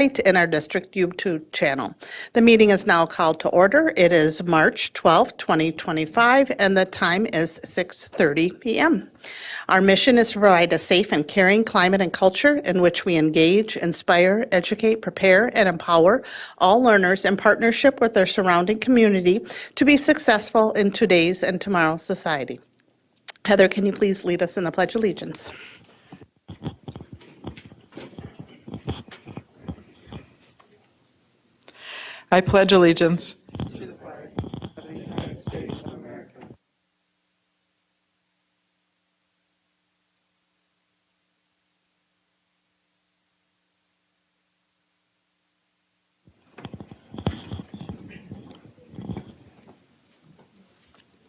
in our district YouTube channel. The meeting is now called to order. It is March 12th, 2025, and the time is 6:30 p.m. Our mission is to provide a safe and caring climate and culture in which we engage, inspire, educate, prepare, and empower all learners in partnership with their surrounding community to be successful in today's and tomorrow's society. Heather, can you please lead us in the Pledge of Allegiance? I pledge allegiance to the flag of the United States of America.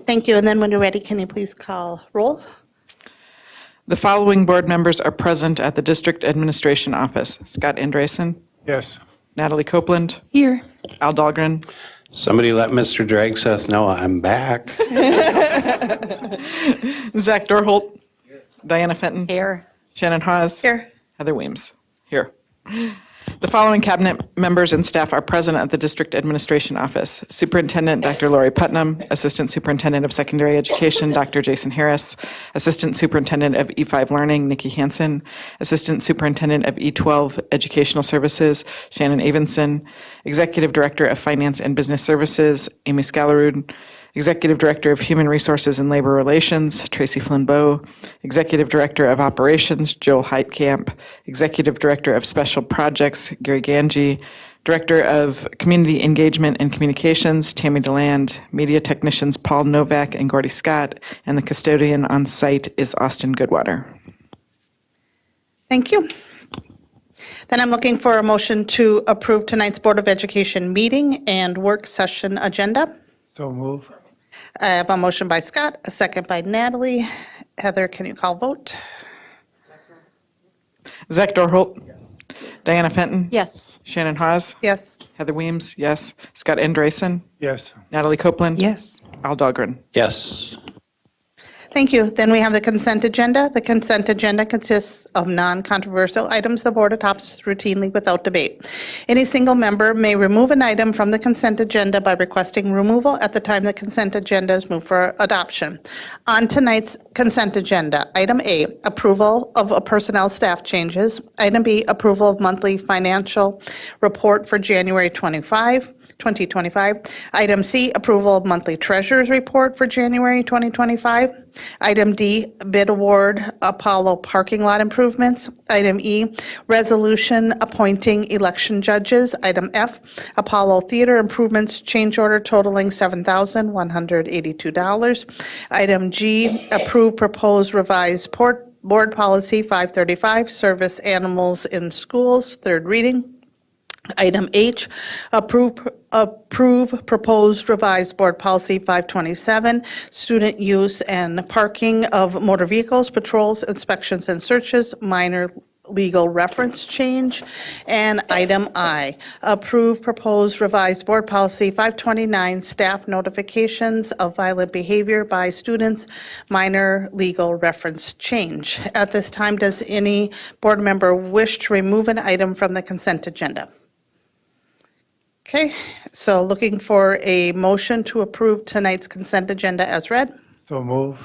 Thank you. And then when you're ready, can you please call roll? The following board members are present at the District Administration Office. Scott Andresen, Yes. Natalie Copeland, Here. Al Dahlgren, Somebody let Mr. Dragseth know I'm back. Zach Dorholt, Diana Fenton, Here. Shannon Hawes, Here. Heather Weems. Here. The following cabinet members and staff are present at the District Administration Office. Superintendent Dr. Lori Putnam, Assistant Superintendent of Secondary Education Dr. Jason Harris, Assistant Superintendent of E5 Learning Nikki Hansen, Assistant Superintendent of E12 Educational Services Shannon Avenson, Executive Director of Finance and Business Services Amy Scalarud, Executive Director of Human Resources and Labor Relations, Tracy Flynn-Bowe, Executive Director of Operations, Joel Heitkamp, Executive Director of Special Projects, Gary Ganji, Director of Community Engagement and Communications, Tammy DeLand, Media Technicians, Paul Novak and Gordy Scott, and the custodian on site is Austin Goodwater. Thank you. Then I'm looking for a motion to approve tonight's Board of Education meeting and work session agenda. So move. I have a motion by Scott, a second by Natalie. Heather, can you call vote? Zach Dorholt. Diana Fenton. Yes. Shannon Hawes. Yes. Heather Weems, yes. Scott Andresen. Yes. Natalie Copeland. Yes. Al Dahlgren. Yes. Thank you. Then we have the consent agenda. The consent agenda consists of non-controversial items the board adopts routinely without debate. Any single member may remove an item from the consent agenda by requesting removal at the time the consent agenda is moved for adoption. On tonight's consent agenda, item A, approval of a personnel staff changes. Item B, approval of monthly financial report for January 2025. Item C, approval of monthly treasurer's report for January 2025. Item D, bid award Apollo parking lot improvements. Item E, resolution appointing election judges. Item F, Apollo theater improvements change order totaling $7,182. Item G, approve proposed revised board policy 535, service animals in schools, third reading. Item H, approve proposed revised board policy 527, student use and parking of motor vehicles, patrols, inspections, and searches, minor legal reference change. And item I, approve proposed revised board policy 529, staff notifications of violent behavior by students, minor legal reference change. At this time, does any board member wish to remove an item from the consent agenda? Okay, so looking for a motion to approve tonight's consent agenda as read. So move.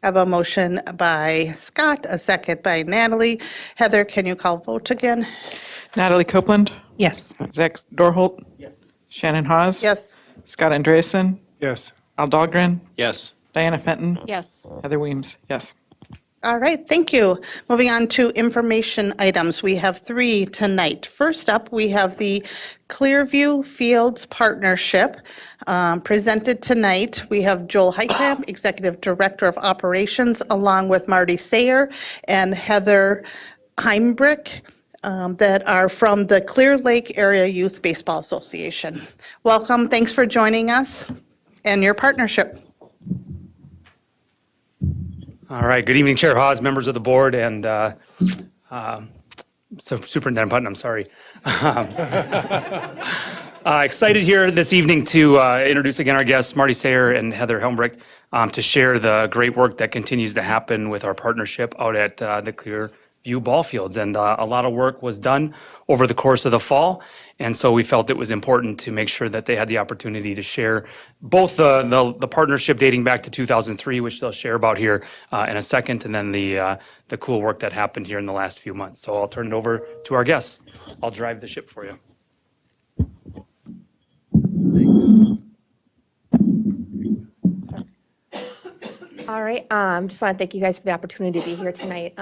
I have a motion by Scott, a second by Natalie. Heather, can you call vote again? Natalie Copeland. Yes. Zach Dorholt. Yes. Shannon Hawes. Yes. Scott Andresen. Yes. Al Dahlgren. Yes. Diana Fenton. Yes. Heather Weems, yes. All right, thank you. Moving on to information items. We have 3 tonight. First up, we have the Clearview Fields Partnership presented tonight. We have Joel Heitkamp, Executive Director of Operations, along with Marty Sayer and Heather Heimbrick, that are from the Clear Lake Area Youth Baseball Association. Welcome, thanks for joining us and your partnership. All right. Good evening, Chair Hawes, members of the board, and Superintendent Putnam. Sorry. Excited here this evening to introduce again our guests, Marty Sayer and Heather Helmbricht, to share the great work that continues to happen with our partnership out at the Clear few ball fields, and a lot of work was done over the course of the fall. And so we felt it was important to make sure that they had the opportunity to share both the partnership dating back to 2003, which they'll share about here in a second, and then the cool work that happened here in the last few months. So I'll turn it over to our guests. I'll drive the ship for you. All right, just want to thank you guys for the opportunity to be here tonight.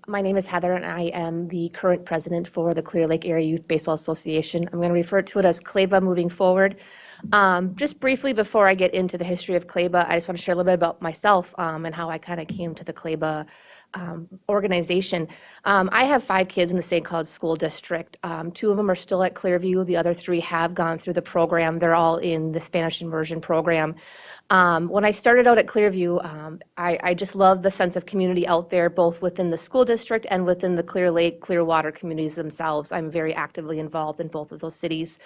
My name is Heather, and I am the current president for the Clear Lake Area Youth Baseball Association. I'm going to refer to it as CLABA moving forward. Just briefly, before I get into the history of CLABA, I just want to share a little bit about myself and how I kind of came to the CLABA organization. I have 5 kids in the St. Cloud School District. 2 of them are still at Clearview. The other 3 have gone through the program. They're all in the Spanish immersion program. When I started out at Clearview, I just love the sense of community out there, both within the school district and within the Clear Lake, Clearwater communities themselves. I'm very actively involved in both of those cities.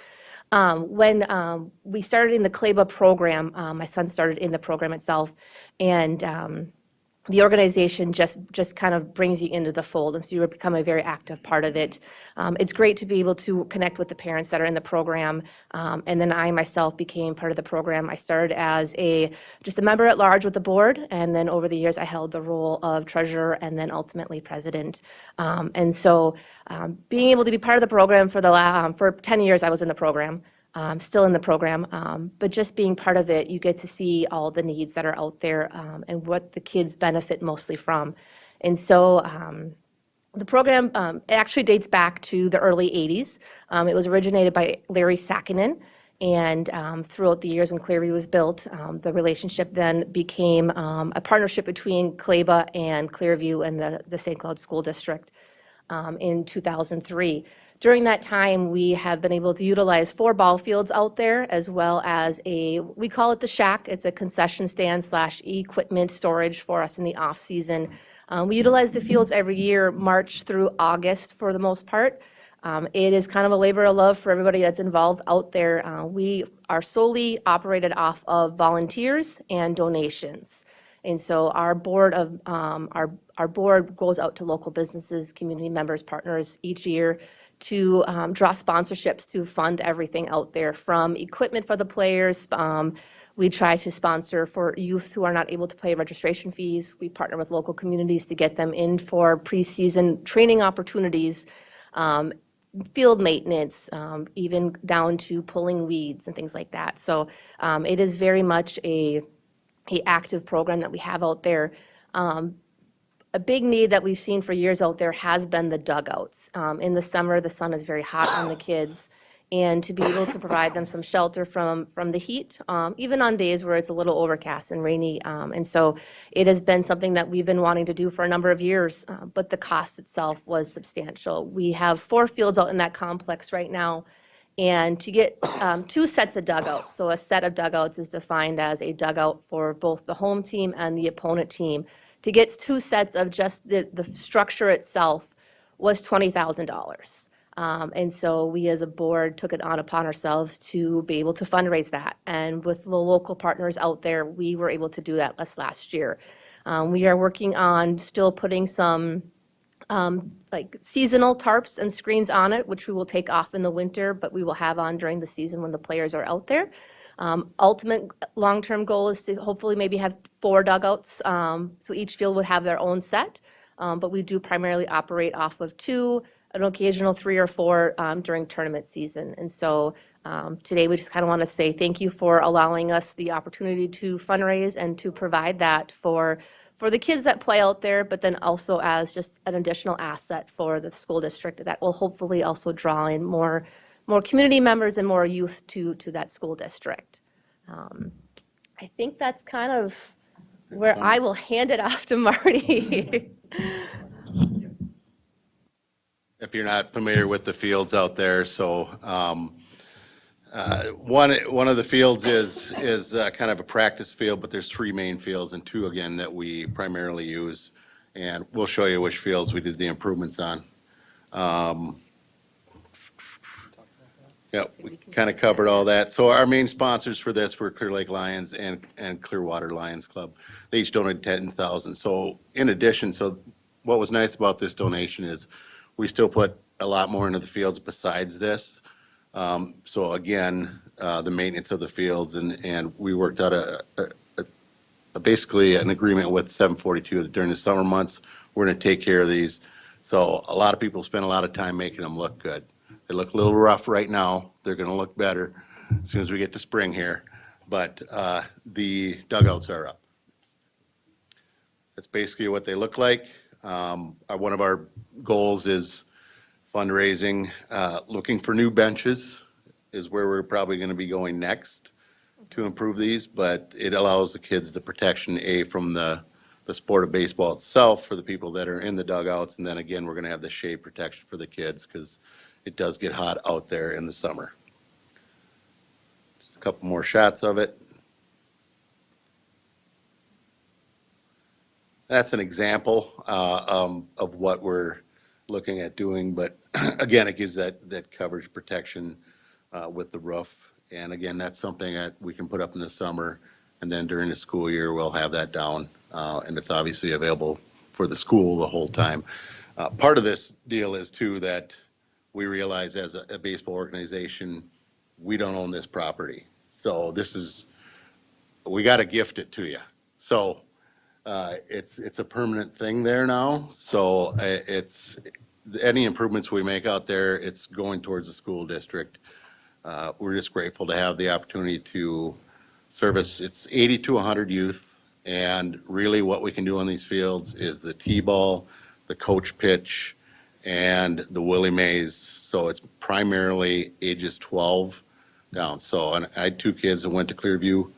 When we started in the CLABA program, my son started in the program itself, and the organization just kind of brings you into the fold, and so you become a very active part of it. It's great to be able to connect with the parents that are in the program, and then I myself became part of the program. I started as just a member at large with the board, and then over the years I held the role of treasurer and then ultimately president. And so being able to be part of the program for 10 years I was in the program. Still in the program, but just being part of it, you get to see all the needs that are out there and what the kids benefit mostly from. And so the program actually dates back to the early 80s. It was originated by Larry Sakinen, and throughout the years when Clearview was built, the relationship then became a partnership between CLABA and Clearview and the St. Cloud School District in 2003. During that time, we have been able to utilize 4 ball fields out there, as well as we call it the Shack. It's a concession stand / equipment storage for us in the off season. We utilize the fields every year, March through August for the most part. It is kind of a labor of love for everybody that's involved out there. We are solely operated off of volunteers and donations. And so our board goes out to local businesses, community members, partners each year to draw sponsorships to fund everything out there, from equipment for the players. We try to sponsor for youth who are not able to pay registration fees. We partner with local communities to get them in for preseason training opportunities, field maintenance, even down to pulling weeds and things like that. So it is very much a active program that we have out there. A big need that we've seen for years out there has been the dugouts. In the summer, the sun is very hot on the kids, and to be able to provide them some shelter from the heat, even on days where it's a little overcast and rainy. And so it has been something that we've been wanting to do for a number of years, but the cost itself was substantial. We have 4 fields out in that complex right now, and to get 2 sets of dugouts. So a set of dugouts is defined as a dugout for both the home team and the opponent team. To get 2 sets of just the structure itself was $20,000. And so we as a board took it upon ourselves to be able to fundraise that. And with the local partners out there, we were able to do that last year. We are working on still putting some like seasonal tarps and screens on it, which we will take off in the winter, but we will have on during the season when the players are out there. Ultimate long-term goal is to hopefully maybe have 4 dugouts, so each field would have their own set, but we do primarily operate off of 2, an occasional 3 or 4 during tournament season. And so today we just kind of want to say thank you for allowing us the opportunity to fundraise and to provide that for the kids that play out there, but then also as just an additional asset for the school district that will hopefully also draw in more community members and more youth to that school district. I think that's kind of where I will hand it off to Marty. If you're not familiar with the fields out there, so one of the fields is kind of a practice field, but there's 3 main fields and 2 again that we primarily use, and we'll show you which fields we did the improvements on. Yeah, we kind of covered all that. So our main sponsors for this were Clear Lake Lions and Clearwater Lions Club. They each donated $10,000. So in addition, so what was nice about this donation is we still put a lot more into the fields besides this. So again, the maintenance of the fields and we worked out basically an agreement with 742 that during the summer months, we're going to take care of these. So a lot of people spend a lot of time making them look good. They look a little rough right now. They're going to look better as soon as we get to spring here. But the dugouts are up. That's basically what they look like. One of our goals is fundraising, looking for new benches is where we're probably going to be going next to improve these, but it allows the kids the protection, from the sport of baseball itself for the people that are in the dugouts. And then again, we're going to have the shade protection for the kids because it does get hot out there in the summer. Just a couple more shots of it. That's an example of what we're looking at doing, but again, it gives that coverage protection with the roof. And again, that's something that we can put up in the summer, and then during the school year, we'll have that down. And it's obviously available for the school the whole time. Part of this deal is too that we realize as a baseball organization, we don't own this property. So we got to gift it to you. So it's a permanent thing there now. So any improvements we make out there, it's going towards the school district. We're just grateful to have the opportunity to service, it's 80 to 100 youth. And really what we can do on these fields is the T-ball, the coach pitch, and the Willie Mays. So it's primarily ages 12 down. So and I had two kids that went to Clearview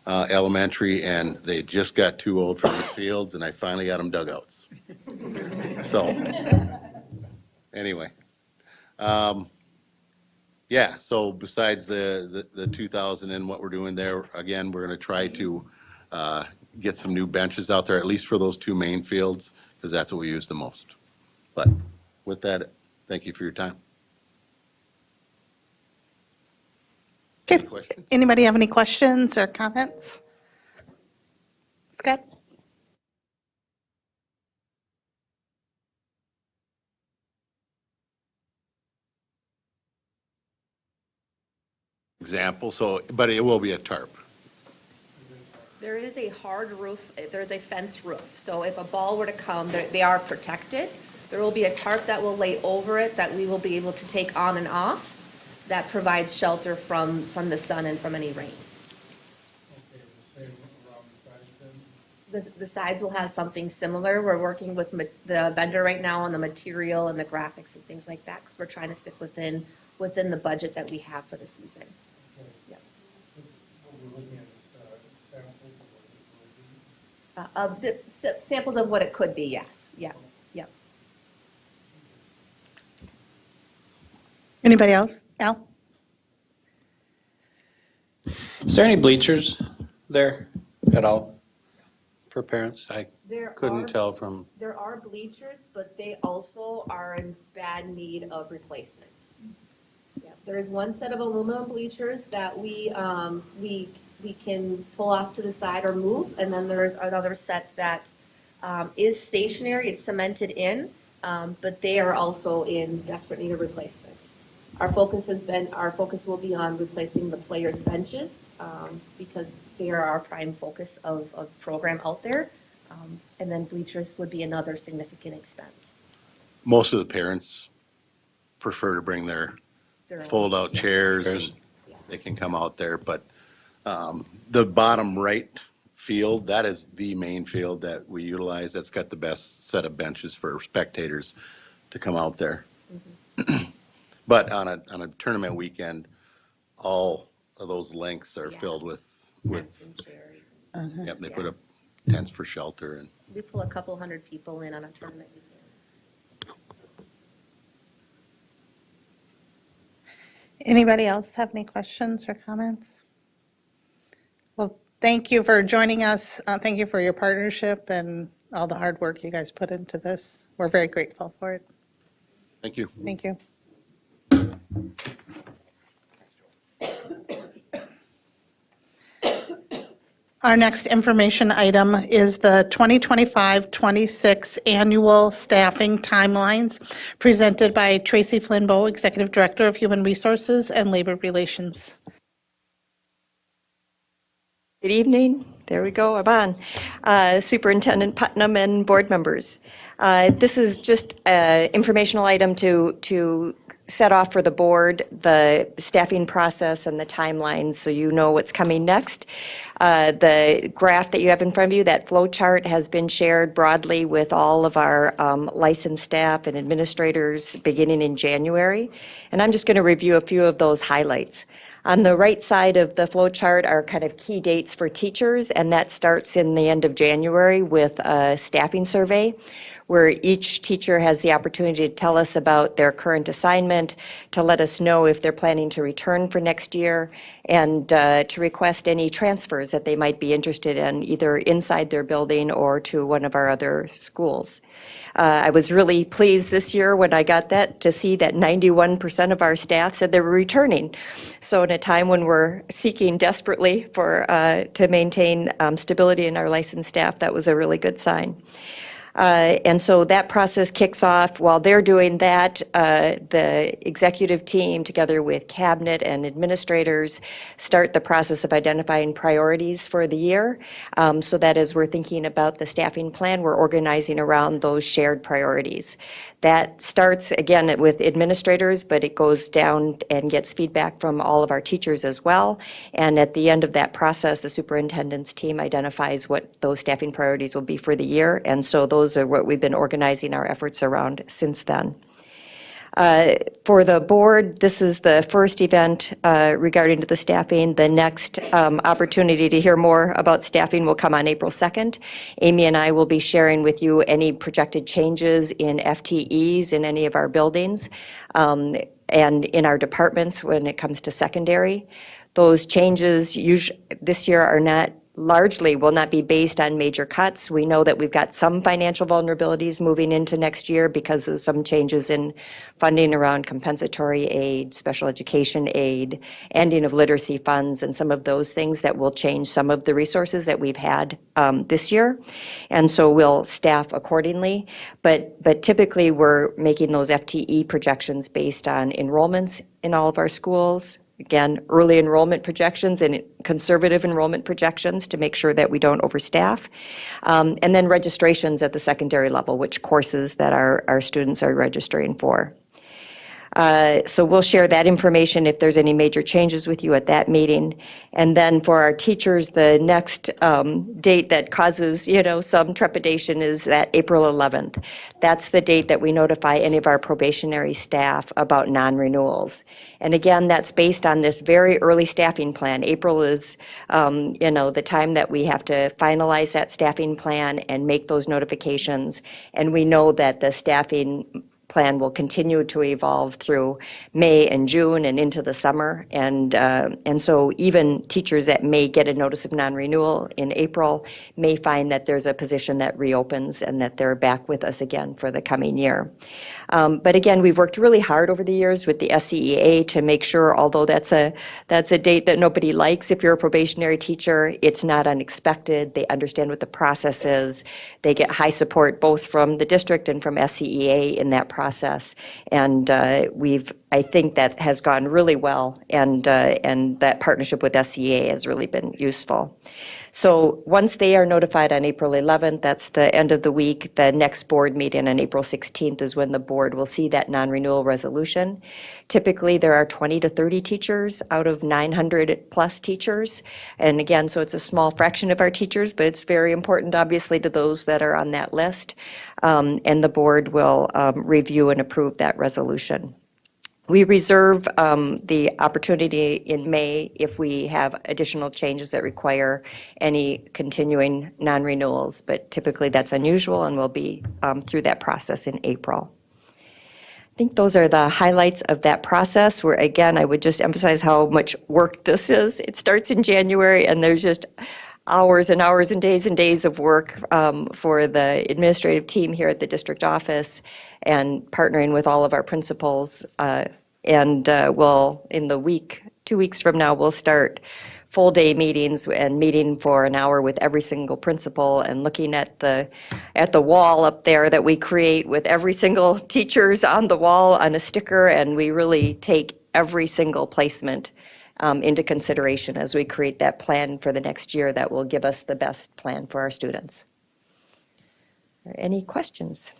Elementary, and they just got too old for these fields, and I finally got them dugouts. So anyway. Yeah, so besides the 2,000 and what we're doing there, again, we're going to try to get some new benches out there, at least for those two main fields, because that's what we use the most. But with that, thank you for your time. Any Okay, questions? anybody have any questions or comments? Scott? Example, so, but it will be a tarp. There is a hard roof, there's a fenced roof, so if a ball were to come, they are protected. There will be a tarp that will lay over it that we will be able to take on and off that provides shelter from the sun and from any rain. Okay, the same around the sides then? The sides will have something similar. We're working with the vendor right now on the material and the graphics and things like that, because we're trying to stick within the budget that we have for the season. Okay. Yep. So what we're looking at is samples of what it will be. Of the samples of what it could be, yes, yeah, yeah. Anybody else? Al? Is there any bleachers there at all for parents? I There couldn't are- tell from, There are bleachers, but they also are in bad need of replacement. Yeah, there is one set of aluminum bleachers that we can pull off to the side or move, and then there's another set that is stationary, it's cemented in, but they are also in desperate need of replacement. Our focus will be on replacing the players' benches, because they are our prime focus of program out there. And then bleachers would be another significant expense. Most of the parents prefer to bring their They're- fold-out chairs, and they can come out there, but the bottom right field, that is the main field that we utilize. That's got the best set of benches for spectators to come out there. But on a tournament weekend, all of those lengths are Yeah. filled with, Tents and chairs. yep, they Yeah. put up tents for shelter and. We pull a couple hundred people in on a tournament weekend. Anybody else have any questions or comments? Well, thank you for joining us. Thank you for your partnership and all the hard work you guys put into this. We're very grateful for it. Thank you. Thank you. Our next information item is the 2025-26 annual staffing timelines presented by Tracy Flinbow, Executive Director of Human Resources and Labor Relations. Good evening. There we go. I'm on. Superintendent Putnam and board members. This is just an informational item to set off for the board the staffing process and the timelines so you know what's coming next. The graph that you have in front of you, that flow chart, has been shared broadly with all of our licensed staff and administrators beginning in January. And I'm just going to review a few of those highlights. On the right side of the flow chart are kind of key dates for teachers, and that starts in the end of January with a staffing survey where each teacher has the opportunity to tell us about their current assignment, to let us know if they're planning to return for next year, and to request any transfers that they might be interested in, either inside their building or to one of our other schools. I was really pleased this year when I got that to see that 91% of our staff said they were returning. So in a time when we're seeking desperately to maintain stability in our licensed staff, that was a really good sign. And so that process kicks off. While they're doing that, the executive team, together with cabinet and administrators, start the process of identifying priorities for the year, so that as we're thinking about the staffing plan, we're organizing around those shared priorities. That starts, again, with administrators, but it goes down and gets feedback from all of our teachers as well. And at the end of that process, the superintendent's team identifies what those staffing priorities will be for the year. And so those are what we've been organizing our efforts around since then. For the board, this is the first event regarding to the staffing. The next opportunity to hear more about staffing will come on April 2nd. Amy and I will be sharing with you any projected changes in FTEs in any of our buildings and in our departments when it comes to secondary. Those changes this year are not largely will not be based on major cuts. We know that we've got some financial vulnerabilities moving into next year because of some changes in funding around compensatory aid, special education aid, ending of literacy funds, and some of those things that will change some of the resources that we've had this year. And so we'll staff accordingly. But typically, we're making those FTE projections based on enrollments in all of our schools. Again, early enrollment projections and conservative enrollment projections to make sure that we don't overstaff. And then registrations at the secondary level, which courses that our students are registering for. So we'll share that information if there's any major changes with you at that meeting. And then for our teachers, the next date that causes, some trepidation is that April 11th. That's the date that we notify any of our probationary staff about non-renewals. And again, that's based on this very early staffing plan. April is, the time that we have to finalize that staffing plan and make those notifications. And we know that the staffing plan will continue to evolve through May and June and into the summer. And so even teachers that may get a notice of non-renewal in April may find that there's a position that reopens and that they're back with us again for the coming year. But again, we've worked really hard over the years with the SCEA to make sure, although that's a date that nobody likes if you're a probationary teacher, it's not unexpected. They understand what the process is. They get high support both from the district and from SCEA in that process. And I think that has gone really well, and that partnership with SCEA has really been useful. So once they are notified on April 11th, that's the end of the week. The next board meeting on April 16th is when the board will see that non-renewal resolution. Typically, there are 20 to 30 teachers out of 900 plus teachers. And again, so it's a small fraction of our teachers, but it's very important, obviously, to those that are on that list. And the board will review and approve that resolution. We reserve the opportunity in May if we have additional changes that require any continuing non-renewals, but typically that's unusual and we'll be through that process in April. I think those are the highlights of that process where, again, I would just emphasize how much work this is. It starts in January and there's just hours and hours and days of work for the administrative team here at the district office and partnering with all of our principals. And we'll, in the week, 2 weeks from now, we'll start full-day meetings and meeting for an hour with every single principal and looking at the wall up there that we create with every single teacher's on the wall on a sticker, and we really take every single placement into consideration as we create that plan for the next year that will give us the best plan for our students. Any questions?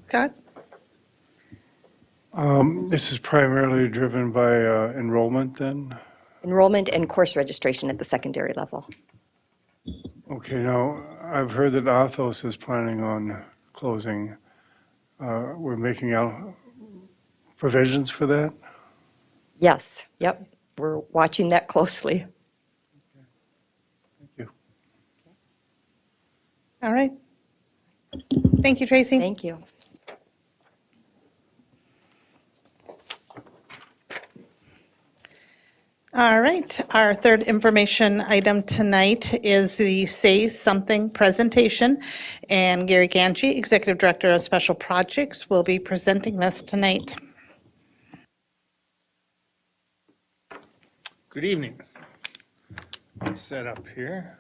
Scott? This is primarily driven by enrollment then? Enrollment and course registration at the secondary level. Okay, now, I've heard that Athos is planning on closing. We're making out provisions for that? Yes, yep, we're watching that closely. Thank you. All right. Thank you, Tracy. Thank you. All right, our third information item tonight is the Say Something presentation, and Gary Ganji, Executive Director of Special Projects, will be presenting this tonight. Good evening. Let's set up here.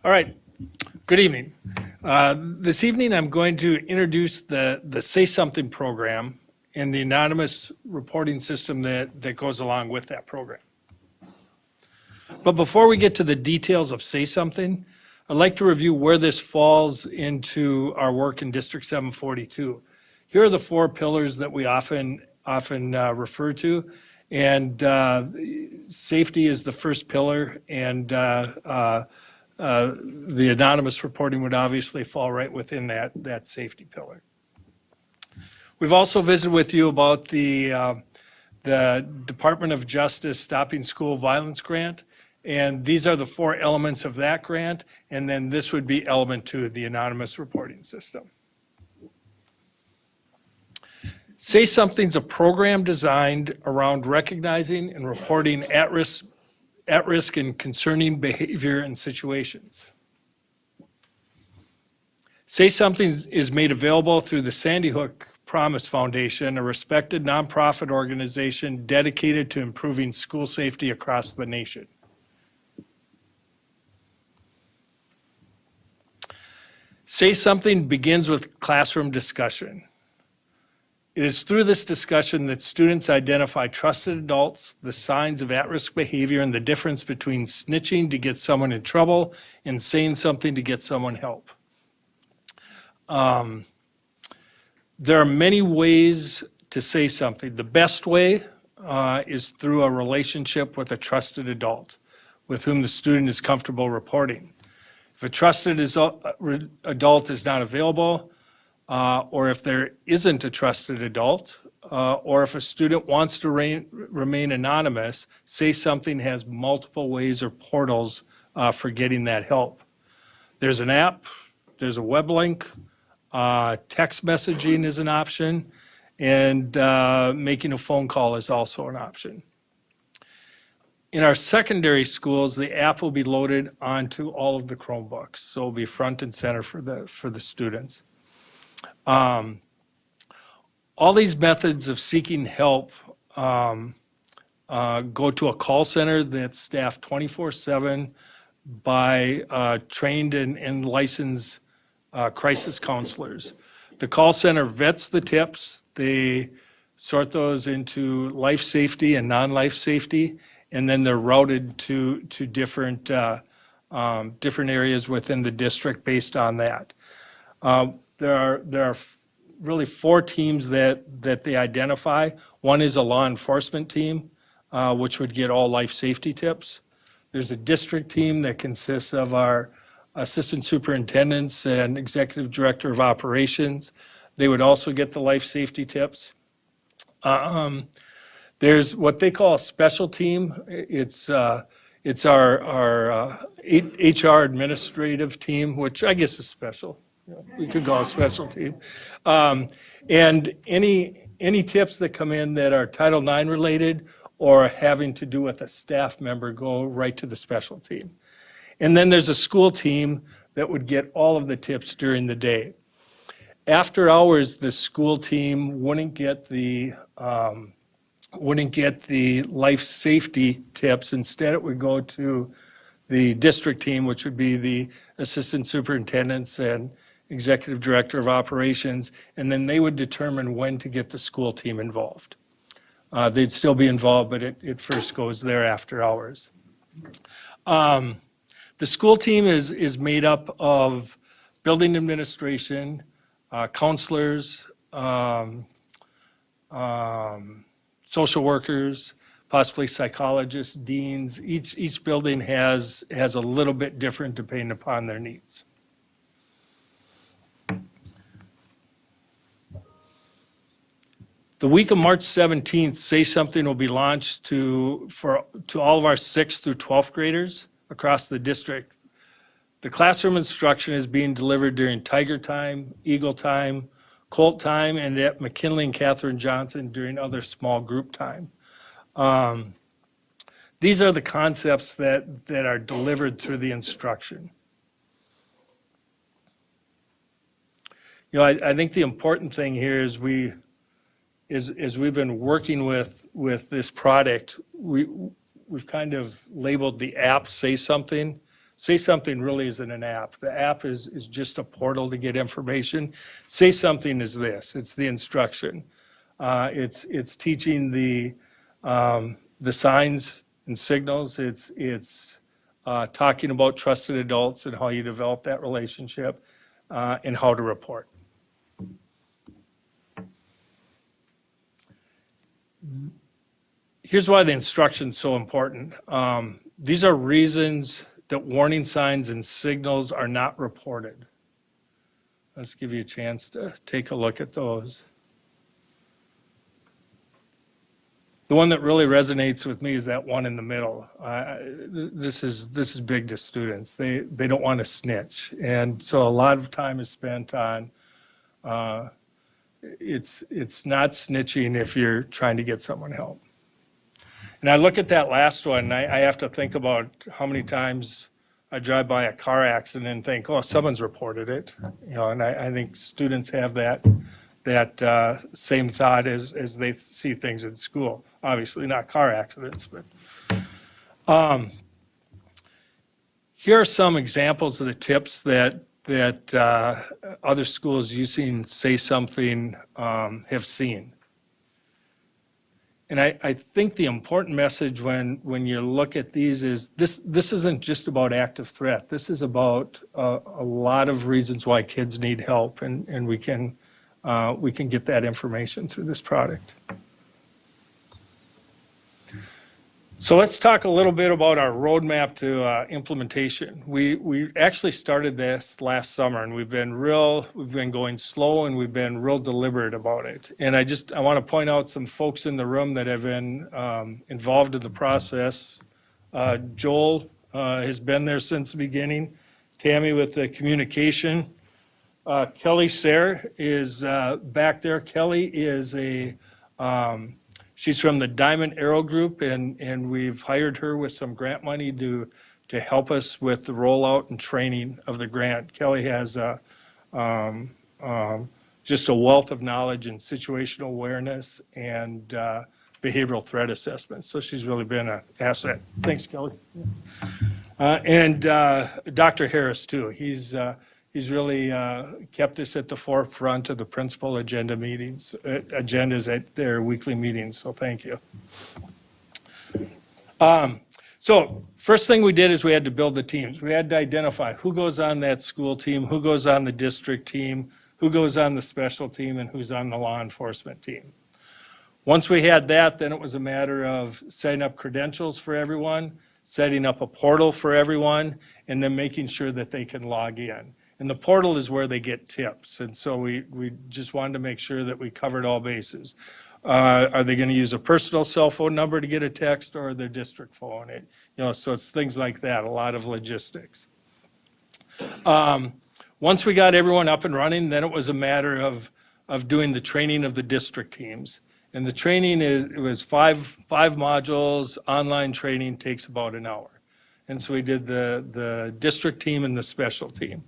All right, good evening. This evening, I'm going to introduce the Say Something program and the anonymous reporting system that goes along with that program. But before we get to the details of Say Something, I'd like to review where this falls into our work in District 742. Here are the 4 pillars that we often refer to, and safety is the first pillar, and the anonymous reporting would obviously fall right within that safety pillar. We've also visited with you about the Department of Justice Stopping School Violence Grant, and these are the 4 elements of that grant, and then this would be element 2, the anonymous reporting system. Say Something's a program designed around recognizing and reporting at-risk and concerning behavior and situations. Say Something is made available through the Sandy Hook Promise Foundation, a respected nonprofit organization dedicated to improving school safety across the nation. Say Something begins with classroom discussion. It is through this discussion that students identify trusted adults, the signs of at-risk behavior, and the difference between snitching to get someone in trouble and saying something to get someone help. There are many ways to say something. The best way is through a relationship with a trusted adult with whom the student is comfortable reporting. If a trusted adult is not available, or if there isn't a trusted adult, or if a student wants to remain anonymous, Say Something has multiple ways or portals for getting that help. There's an app, there's a web link, text messaging is an option, and making a phone call is also an option. In our secondary schools, the app will be loaded onto all of the Chromebooks, so it'll be front and center for the students. All these methods of seeking help go to a call center that's staffed 24/7 by trained and licensed crisis counselors. The call center vets the tips. They sort those into life safety and non-life safety, and then they're routed to different areas within the district based on that. There are really 4 teams that they identify. One is a law enforcement team, which would get all life safety tips. There's a district team that consists of our assistant superintendents and executive director of operations. They would also get the life safety tips. There's what they call a special team. It's our HR administrative team, which I guess is special. We could call it special team. And any tips that come in that are Title IX related or having to do with a staff member go right to the special team. And then there's a school team that would get all of the tips during the day. After hours, the school team wouldn't get the life safety tips. Instead, it would go to the district team, which would be the assistant superintendents and executive director of operations, and then they would determine when to get the school team involved. They'd still be involved, but it first goes there after hours. The school team is made up of building administration, counselors, social workers, possibly psychologists, deans. Each building has a little bit different depending upon their needs. The week of March 17th, Say Something will be launched to all of our 6th through 12th graders across the district. The classroom instruction is being delivered during Tiger Time, Eagle Time, Colt Time, and at McKinley and Catherine Johnson during other small group time. These are the concepts that are delivered through the instruction. You know, I think the important thing here is we've been working with this product, we've kind of labeled the app Say Something. Say Something really isn't an app. The app is just a portal to get information. Say Something is this. It's the instruction. It's teaching the signs and signals. It's talking about trusted adults and how you develop that relationship and how to report. Here's why the instruction is so important. These are reasons that warning signs and signals are not reported. Let's give you a chance to take a look at those. The one that really resonates with me is that one in the middle. This is big to students. They don't want to snitch, and so a lot of time is spent on. It's not snitching if you're trying to get someone help. And I look at that last one, I have to think about how many times I drive by a car accident and think, oh, someone's reported it. You know, and I think students have that same thought as they see things in school. Obviously not car accidents, but here are some examples of the tips that other schools using Say Something have seen. And I think the important message when you look at these is this isn't just about active threat. This is about a lot of reasons why kids need help, and we can get that information through this product. So let's talk a little bit about our roadmap to implementation. We actually started this last summer, and we've been going slow, and we've been real deliberate about it. And I want to point out some folks in the room that have been involved in the process. Joel has been there since the beginning. Tammy with the communication. Kelly Sayre is back there. Kelly is she's from the Diamond Arrow Group, and we've hired her with some grant money to help us with the rollout and training of the grant. Kelly has just a wealth of knowledge in situational awareness and behavioral threat assessment. So she's really been an asset. Thanks, Kelly. And Dr. Harris, too. He's really kept us at the forefront of the principal agendas at their weekly meetings, so thank you. So first thing we did is we had to build the teams. We had to identify who goes on that school team, who goes on the district team, who goes on the special team, and who's on the law enforcement team. Once we had that, then it was a matter of setting up credentials for everyone, setting up a portal for everyone, and then making sure that they can log in. And the portal is where they get tips. And so we just wanted to make sure that we covered all bases. Are they going to use a personal cell phone number to get a text, or their district phone? So it's things like that, a lot of logistics. Once we got everyone up and running, then it was a matter of doing the training of the district teams. And the training it was five modules, online training takes about an hour. And so we did the district team and the special team.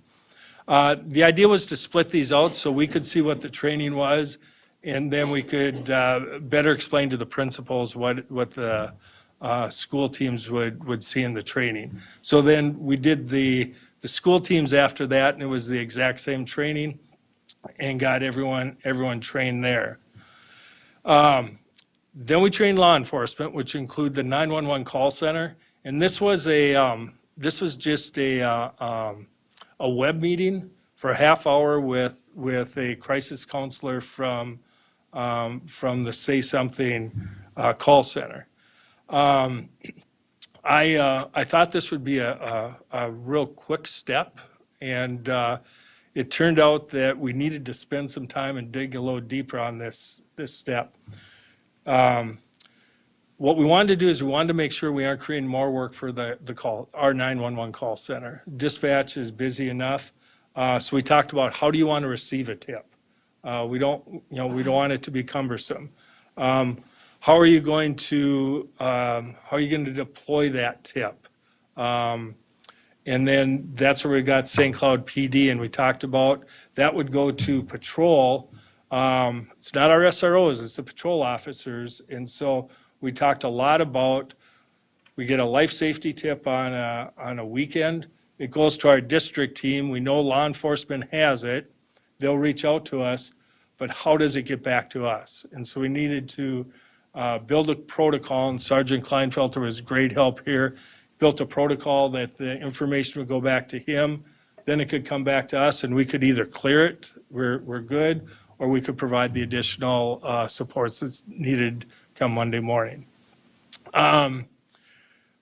The idea was to split these out so we could see what the training was, and then we could better explain to the principals what the school teams would see in the training. So then we did the school teams after that, and it was the exact same training, and got everyone trained there. Then we trained law enforcement, which include the 911 call center, and this was just a web meeting for a half hour with a crisis counselor from the Say Something call center. I thought this would be a real quick step, and it turned out that we needed to spend some time and dig a little deeper on this step. What we wanted to do is we wanted to make sure we aren't creating more work for our 911 call center. Dispatch is busy enough, so we talked about how do you want to receive a tip. We don't want it to be cumbersome. How are you going to deploy that tip? And then that's where we got St. Cloud PD, and we talked about that would go to patrol. It's not our SROs, it's the patrol officers. And so we talked a lot about, we get a life safety tip on a weekend. It goes to our district team. We know law enforcement has it. They'll reach out to us, but how does it get back to us? And so we needed to build a protocol, and Sergeant Kleinfelter was great help here. Built a protocol that the information would go back to him, then it could come back to us, and we could either clear it, we're good, or we could provide the additional supports that's needed come Monday morning.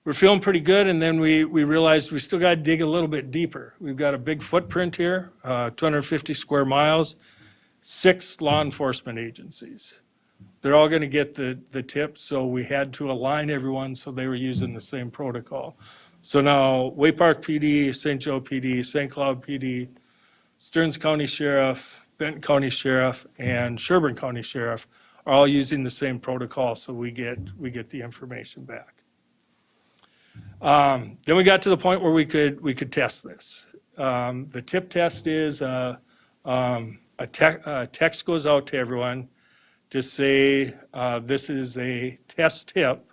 We're feeling pretty good, and then we realized we still got to dig a little bit deeper. We've got a big footprint here, 250 square miles, 6 law enforcement agencies. They're all going to get the tips, so we had to align everyone so they were using the same protocol. So now Way Park PD, St. Joe PD, St. Cloud PD, Stearns County Sheriff, Benton County Sheriff, and Sherburne County Sheriff are all using the same protocol, so we get the information back. Then we got to the point where we could test this. The tip test is a text goes out to everyone to say, this is a test tip,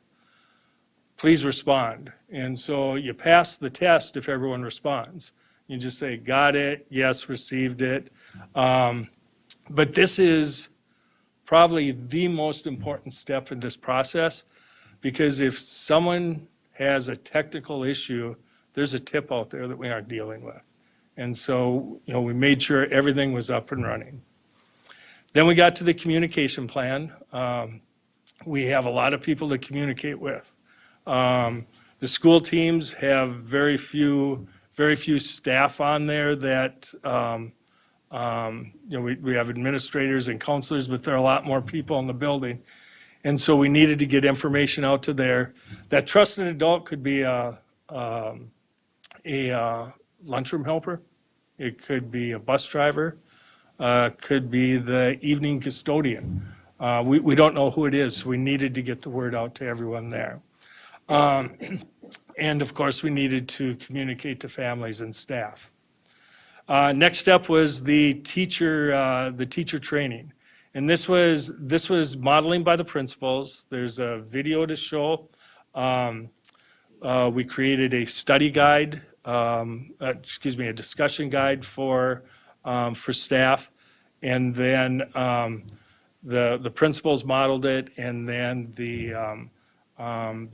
please respond. And so you pass the test if everyone responds. You just say, got it, yes, received it. But this is probably the most important step in this process, because if someone has a technical issue, there's a tip out there that we aren't dealing with. And so, we made sure everything was up and running. Then we got to the communication plan. We have a lot of people to communicate with. The school teams have very few staff on there that, we have administrators and counselors, but there are a lot more people in the building. And so we needed to get information out to there. That trusted adult could be a lunchroom helper. It could be a bus driver. Could be the evening custodian. We don't know who it is, so we needed to get the word out to everyone there. And of course, we needed to communicate to families and staff. Next step was the teacher training. And this was modeling by the principals. There's a video to show. We created a study guide, a discussion guide for staff, and then the principals modeled it, and then the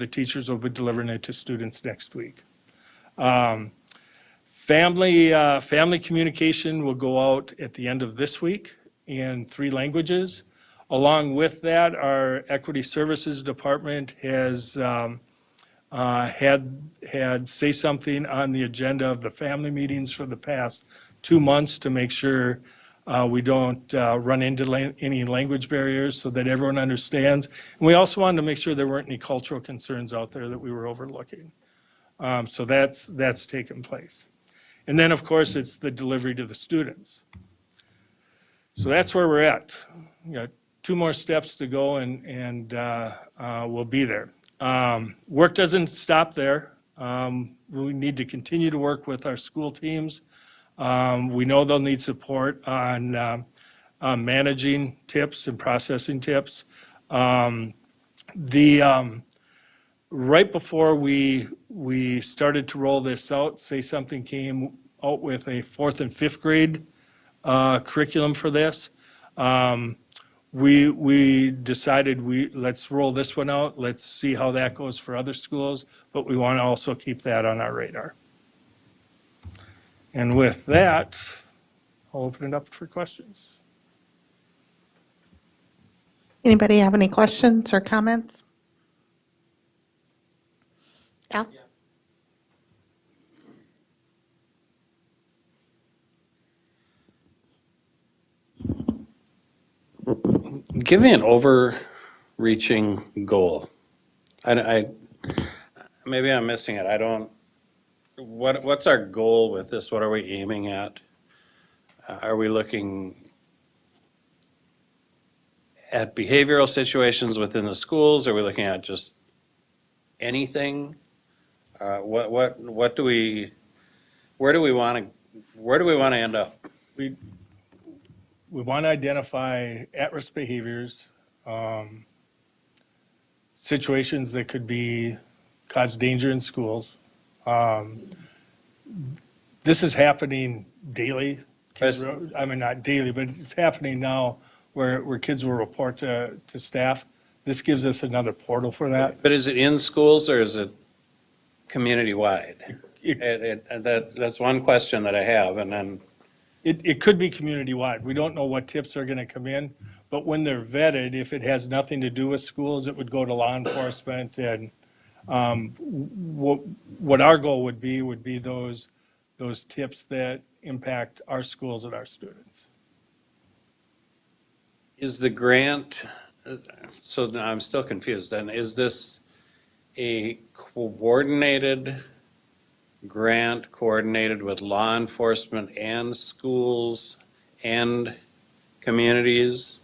teachers will be delivering it to students next week. Family communication will go out at the end of this week in 3 languages. Along with that, our Equity Services Department has had Say Something on the agenda of the family meetings for the past 2 months to make sure we don't run into any language barriers, so that everyone understands. And we also wanted to make sure there weren't any cultural concerns out there that we were overlooking. So that's taken place. And then, of course, it's the delivery to the students. So that's where we're at. You got 2 more steps to go and we'll be there. Work doesn't stop there. We need to continue to work with our school teams. We know they'll need support on managing tips and processing tips. Right before we started to roll this out, Say Something came out with a 4th and 5th grade curriculum for this. We decided let's roll this one out. Let's see how that goes for other schools, but we want to also keep that on our radar. And with that, I'll open it up for questions. Anybody have any questions or comments? Al? Give me an overreaching goal. Maybe I'm missing it. I don't, what's our goal with this? What are we aiming at? Are we looking at behavioral situations within the schools? Are we looking at just anything? What do we, where do we want to end up? We want to identify at-risk behaviors, situations that could cause danger in schools. This is happening daily. I mean, not daily, but it's happening now where kids will report to staff. This gives us another portal for that. But is it in schools or is it community-wide? That's one question that I have, and then. It could be community-wide. We don't know what tips are going to come in, but when they're vetted, if it has nothing to do with schools, it would go to law enforcement. And what our goal would be those tips that impact our schools and our students. Is the grant, so now I'm still confused then, is this a coordinated grant coordinated with law enforcement and schools and communities?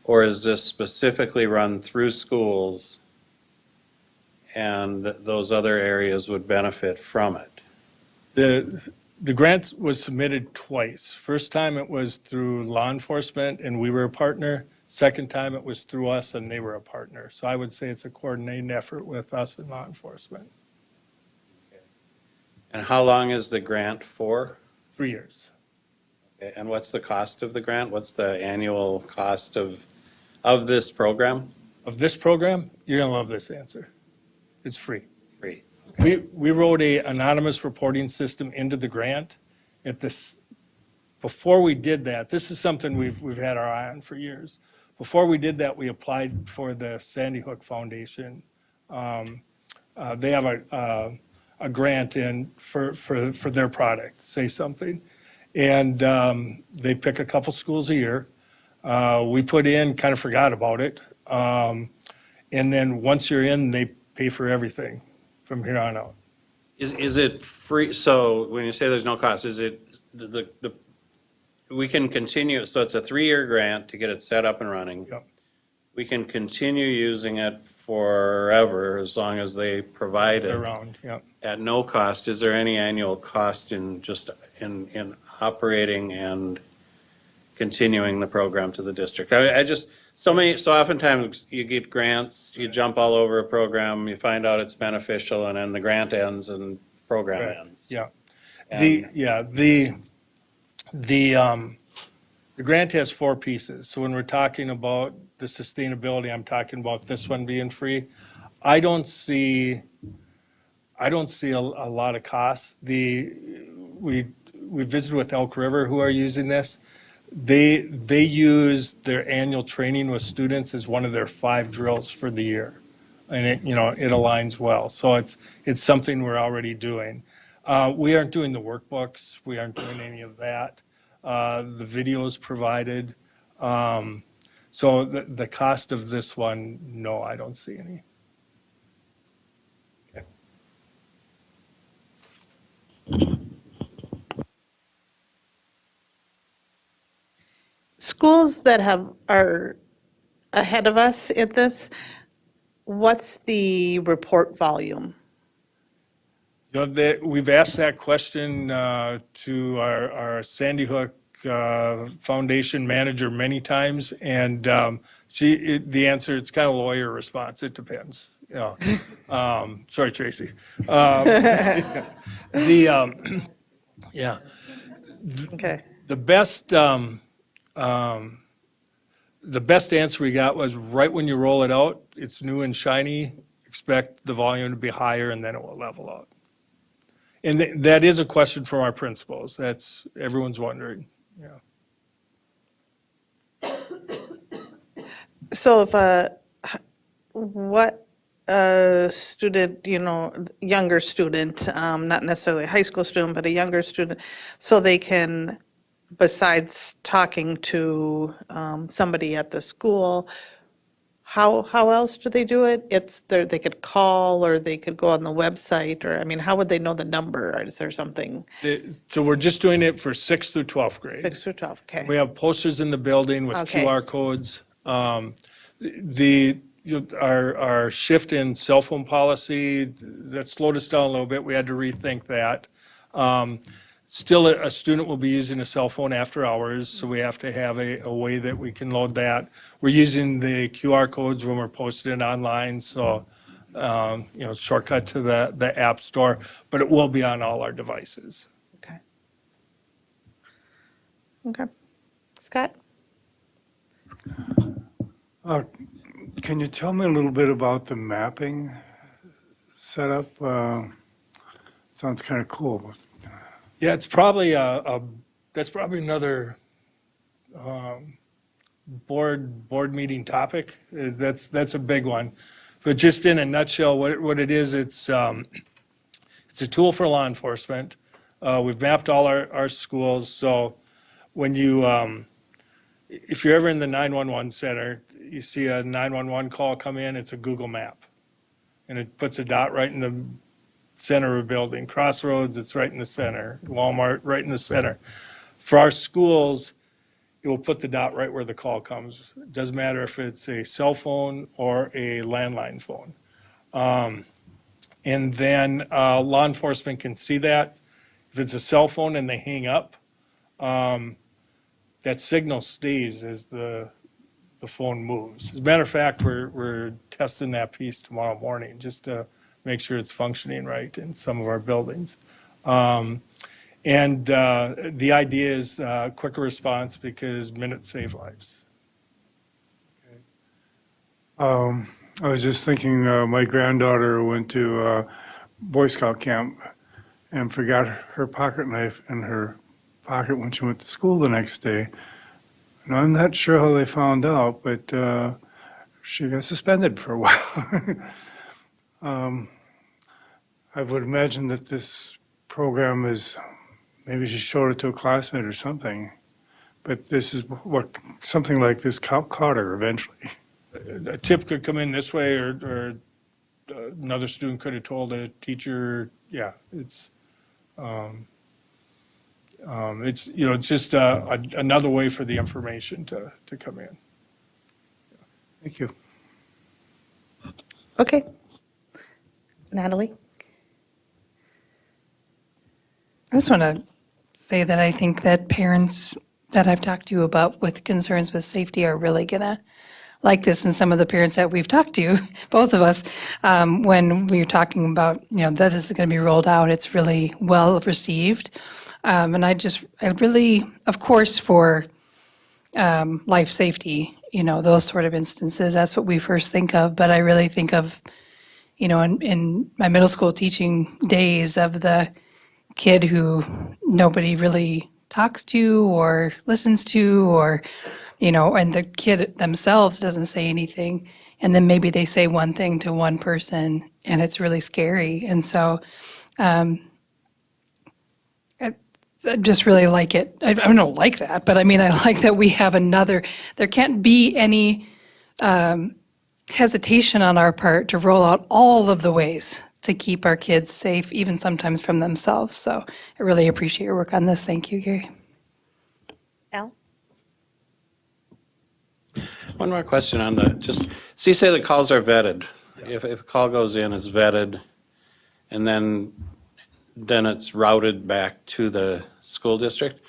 Or is this specifically run through schools and those other areas would benefit from it? The grant was submitted twice. First time it was through law enforcement and we were a partner. Second time it was through us and they were a partner. So I would say it's a coordinated effort with us and law enforcement. And how long is the grant for? 3 years. Okay, and what's the cost of the grant? What's the annual cost of this program? Of this program, you're going to love this answer. It's free. Free. We wrote a anonymous reporting system into the grant. Before we did that, this is something we've had our eye on for years. Before we did that, we applied for the Sandy Hook Foundation. They have a grant in for their product, Say Something. And they pick a couple schools a year. We put in, kind of forgot about it. And then once you're in, they pay for everything from here on out. Is it free? So when you say there's no cost, is it we can continue, so it's a 3-year grant to get it set up and running. Yep. We can continue using it forever as long as they provide it Around, yeah. at no cost. Is there any annual cost in just in operating and continuing the program to the district? I just, so oftentimes you get grants, you jump all over a program, you find out it's beneficial, and then the grant ends and program Correct. ends. Yeah. And- The grant has 4 pieces. So when we're talking about the sustainability, I'm talking about this one being free. I don't see a lot of costs. We visited with Elk River who are using this. They use their annual training with students as one of their 5 drills for the year. And it aligns well. So it's something we're already doing. We aren't doing the workbooks. We aren't doing any of that. The videos provided. So the cost of this one, no, I don't see any. schools that are ahead of us at this, what's the report volume? We've asked that question to our Sandy Hook Foundation manager many times, and the answer, it's kind of a lawyer response, it depends. Sorry, Tracy. Yeah. Okay. The best answer we got was right when you roll it out, it's new and shiny, expect the volume to be higher and then it will level out. And that is a question from our principals. That's, everyone's wondering, yeah. So if what a student, younger student, not necessarily a high school student, but a younger student, so they can, besides talking to somebody at the school, how else do they do it? They could call, or they could go on the website, or, how would they know the number? Or is there something, So we're just doing it for 6th through 12th grade. 6 through 12, okay? We have posters in the building with Okay. QR codes. Our shift in cell phone policy, that slowed us down a little bit. We had to rethink that. Still, a student will be using a cell phone after hours, so we have to have a way that we can load that. We're using the QR codes when we're posting it online, so, shortcut to the app store, but it will be on all our devices. Okay. Okay. Scott? Can you tell me a little bit about the mapping setup? Sounds kind of cool. Yeah, it's probably that's probably another board meeting topic. That's a big one. But just in a nutshell, what it is, it's a tool for law enforcement. We've mapped all our schools, so when you if you're ever in the 911 center, you see a 911 call come in, it's a Google map. And it puts a dot right in the center of a building. Crossroads, it's right in the center. Walmart, right in the center. For our schools, it will put the dot right where the call comes. It doesn't matter if it's a cell phone or a landline phone. And then law enforcement can see that. If it's a cell phone and they hang up, that signal stays as the phone moves. As a matter of fact, we're testing that piece tomorrow morning just to make sure it's functioning right in some of our buildings. And the idea is quicker response because minutes save lives. I was just thinking, my granddaughter went to Boy Scout camp and forgot her pocket knife in her pocket when she went to school the next day. And I'm not sure how they found out, but she got suspended for a while. I would imagine that this program is, maybe she showed it to a classmate or something, but this is what, something like this caught her eventually. A tip could come in this way, or another student could have told a teacher, yeah, it's just another way for the information to come in. Thank you. Okay. Natalie? I just want to say that I think that parents that I've talked to about with concerns with safety are really going to like this, and some of the parents that we've talked to, both of us, when we were talking about, that this is going to be rolled out, it's really well received. And I really, of course, for life safety, those sort of instances, that's what we first think of. But I really think of, in my middle school teaching days, of the kid who nobody really talks to or listens to, or, and the kid themselves doesn't say anything. And then maybe they say one thing to one person and it's really scary. And so I just really like it. I don't like that, but I like that we have there can't be any hesitation on our part to roll out all of the ways to keep our kids safe, even sometimes from themselves. So I really appreciate your work on this. Thank you, Gary. Al? One more question on the, just, so you say the calls are vetted. If a call goes in, it's vetted, and then it's routed back to the school district.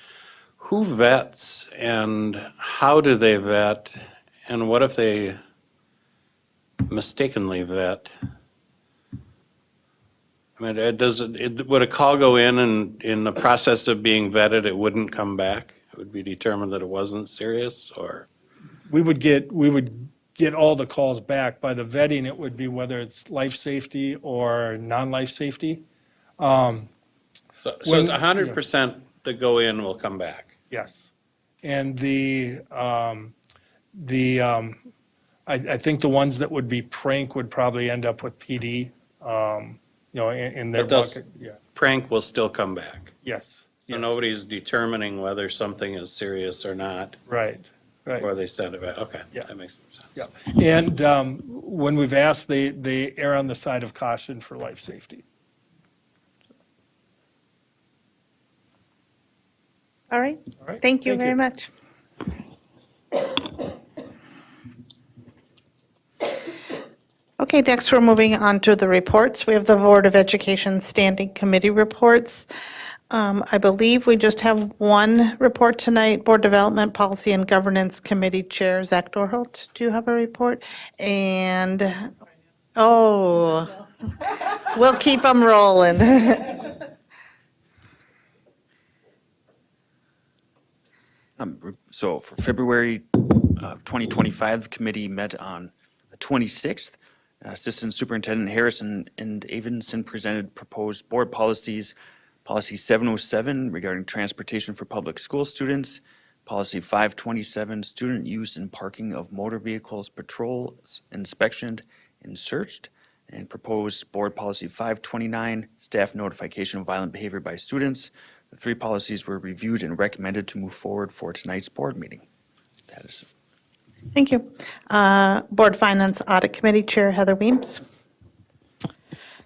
Who vets and how do they vet? And what if they mistakenly vet? I mean, would a call go in and in the process of being vetted, it wouldn't come back? It would be determined that it wasn't serious, or? We would get all the calls back. By the vetting, it would be whether it's life safety or non-life safety. So When- 100% that go in will come back? Yes. And I think the ones that would be prank would probably end up with PD, in their But those- bucket. Yeah, Prank will still come back? yes. So yes. nobody's determining whether something is serious or not, Right, or right. they send it back? Okay, Yeah. that makes more sense. Yeah. And when we've asked, they err on the side of caution for life safety. All right. All right. Thank you very much. Okay, next we're moving on to the reports. We have the Board of Education Standing Committee reports. I believe we just have one report tonight, Board Development Policy and Governance Committee Chair Zach Dorholt. Do you have a report? And, oh, we'll keep them rolling. So for February of 2025, the committee met on the 26th. Assistant Superintendent Harrison and Avinson presented proposed board policies. Policy 707 regarding transportation for public school students. Policy 527, student use and parking of motor vehicles, patrols, inspectioned and searched. And proposed board policy 529, staff notification of violent behavior by students. The three policies were reviewed and recommended to move forward for tonight's board meeting. That is. Thank you. Board Finance Audit Committee Chair Heather Weems.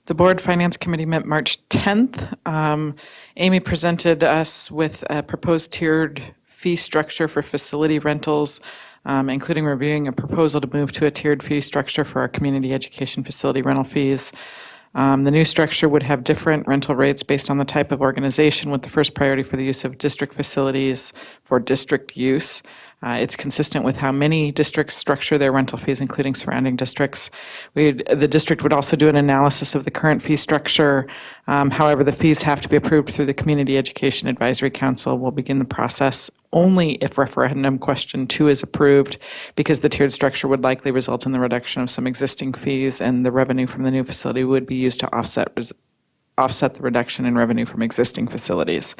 The Board Finance Committee met March 10th. Amy presented us with a proposed tiered fee structure for facility rentals, including reviewing a proposal to move to a tiered fee structure for our community education facility rental fees. The new structure would have different rental rates based on the type of organization, with the first priority for the use of district facilities for district use. It's consistent with how many districts structure their rental fees, including surrounding districts. The district would also do an analysis of the current fee structure. However, the fees have to be approved through the Community Education Advisory Council. We'll begin the process only if referendum question 2 is approved, because the tiered structure would likely result in the reduction of some existing fees, and the revenue from the new facility would be used to offset the reduction in revenue from existing facilities.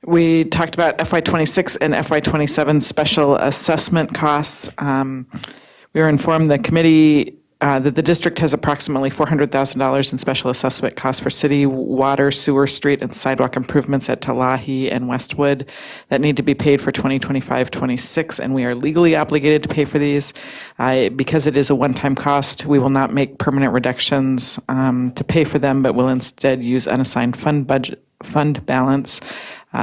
We talked about FY26 and FY27 special assessment costs. We were informed the committee that the district has approximately $400,000 in special assessment costs for city water, sewer, street, and sidewalk improvements at Talahi and Westwood that need to be paid for 2025-26, and we are legally obligated to pay for these. Because it is a one-time cost, we will not make permanent reductions to pay for them, but will instead use unassigned fund balance.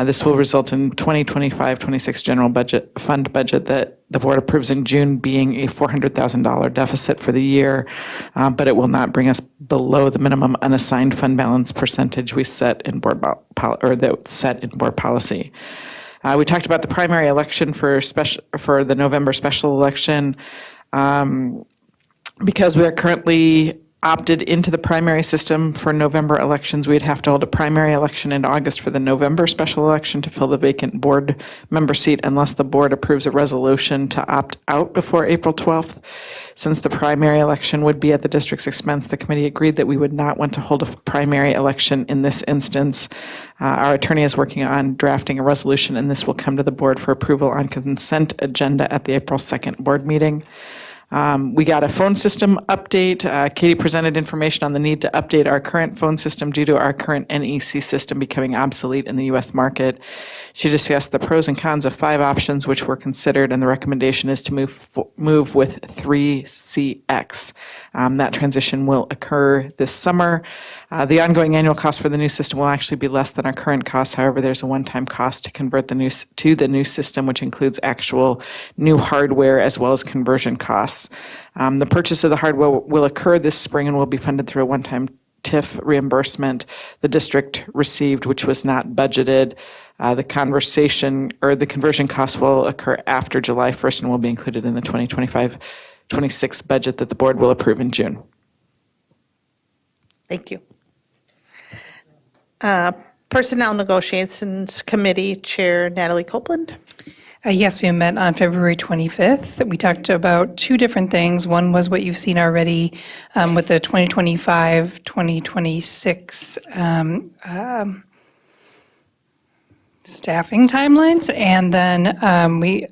This will result in 2025-26 general fund budget that the board approves in June being a $400,000 deficit for the year, but it will not bring us below the minimum unassigned fund balance percentage we set in board policy. We talked about the primary election for the November special election. Because we are currently opted into the primary system for November elections, we'd have to hold a primary election in August for the November special election to fill the vacant board member seat unless the board approves a resolution to opt out before April 12th. Since the primary election would be at the district's expense, the committee agreed that we would not want to hold a primary election in this instance. Our attorney is working on drafting a resolution, and this will come to the board for approval on consent agenda at the April 2nd board meeting. We got a phone system update. Katie presented information on the need to update our current phone system due to our current NEC system becoming obsolete in the U.S. market. She discussed the pros and cons of 5 options which were considered, and the recommendation is to move with 3CX. That transition will occur this summer. The ongoing annual cost for the new system will actually be less than our current costs. However, there's a one-time cost to convert the new system, which includes actual new hardware as well as conversion costs. The purchase of the hardware will occur this spring and will be funded through a one-time TIF reimbursement the district received, which was not budgeted. The conversion costs will occur after July 1st and will be included in the 2025-26 budget that the board will approve in June. Thank you. Personnel Negotiations Committee Chair Natalie Copeland. Yes, we met on February 25th. We talked about 2 different things. One was what you've seen already with the 2025-2026 staffing timelines. And then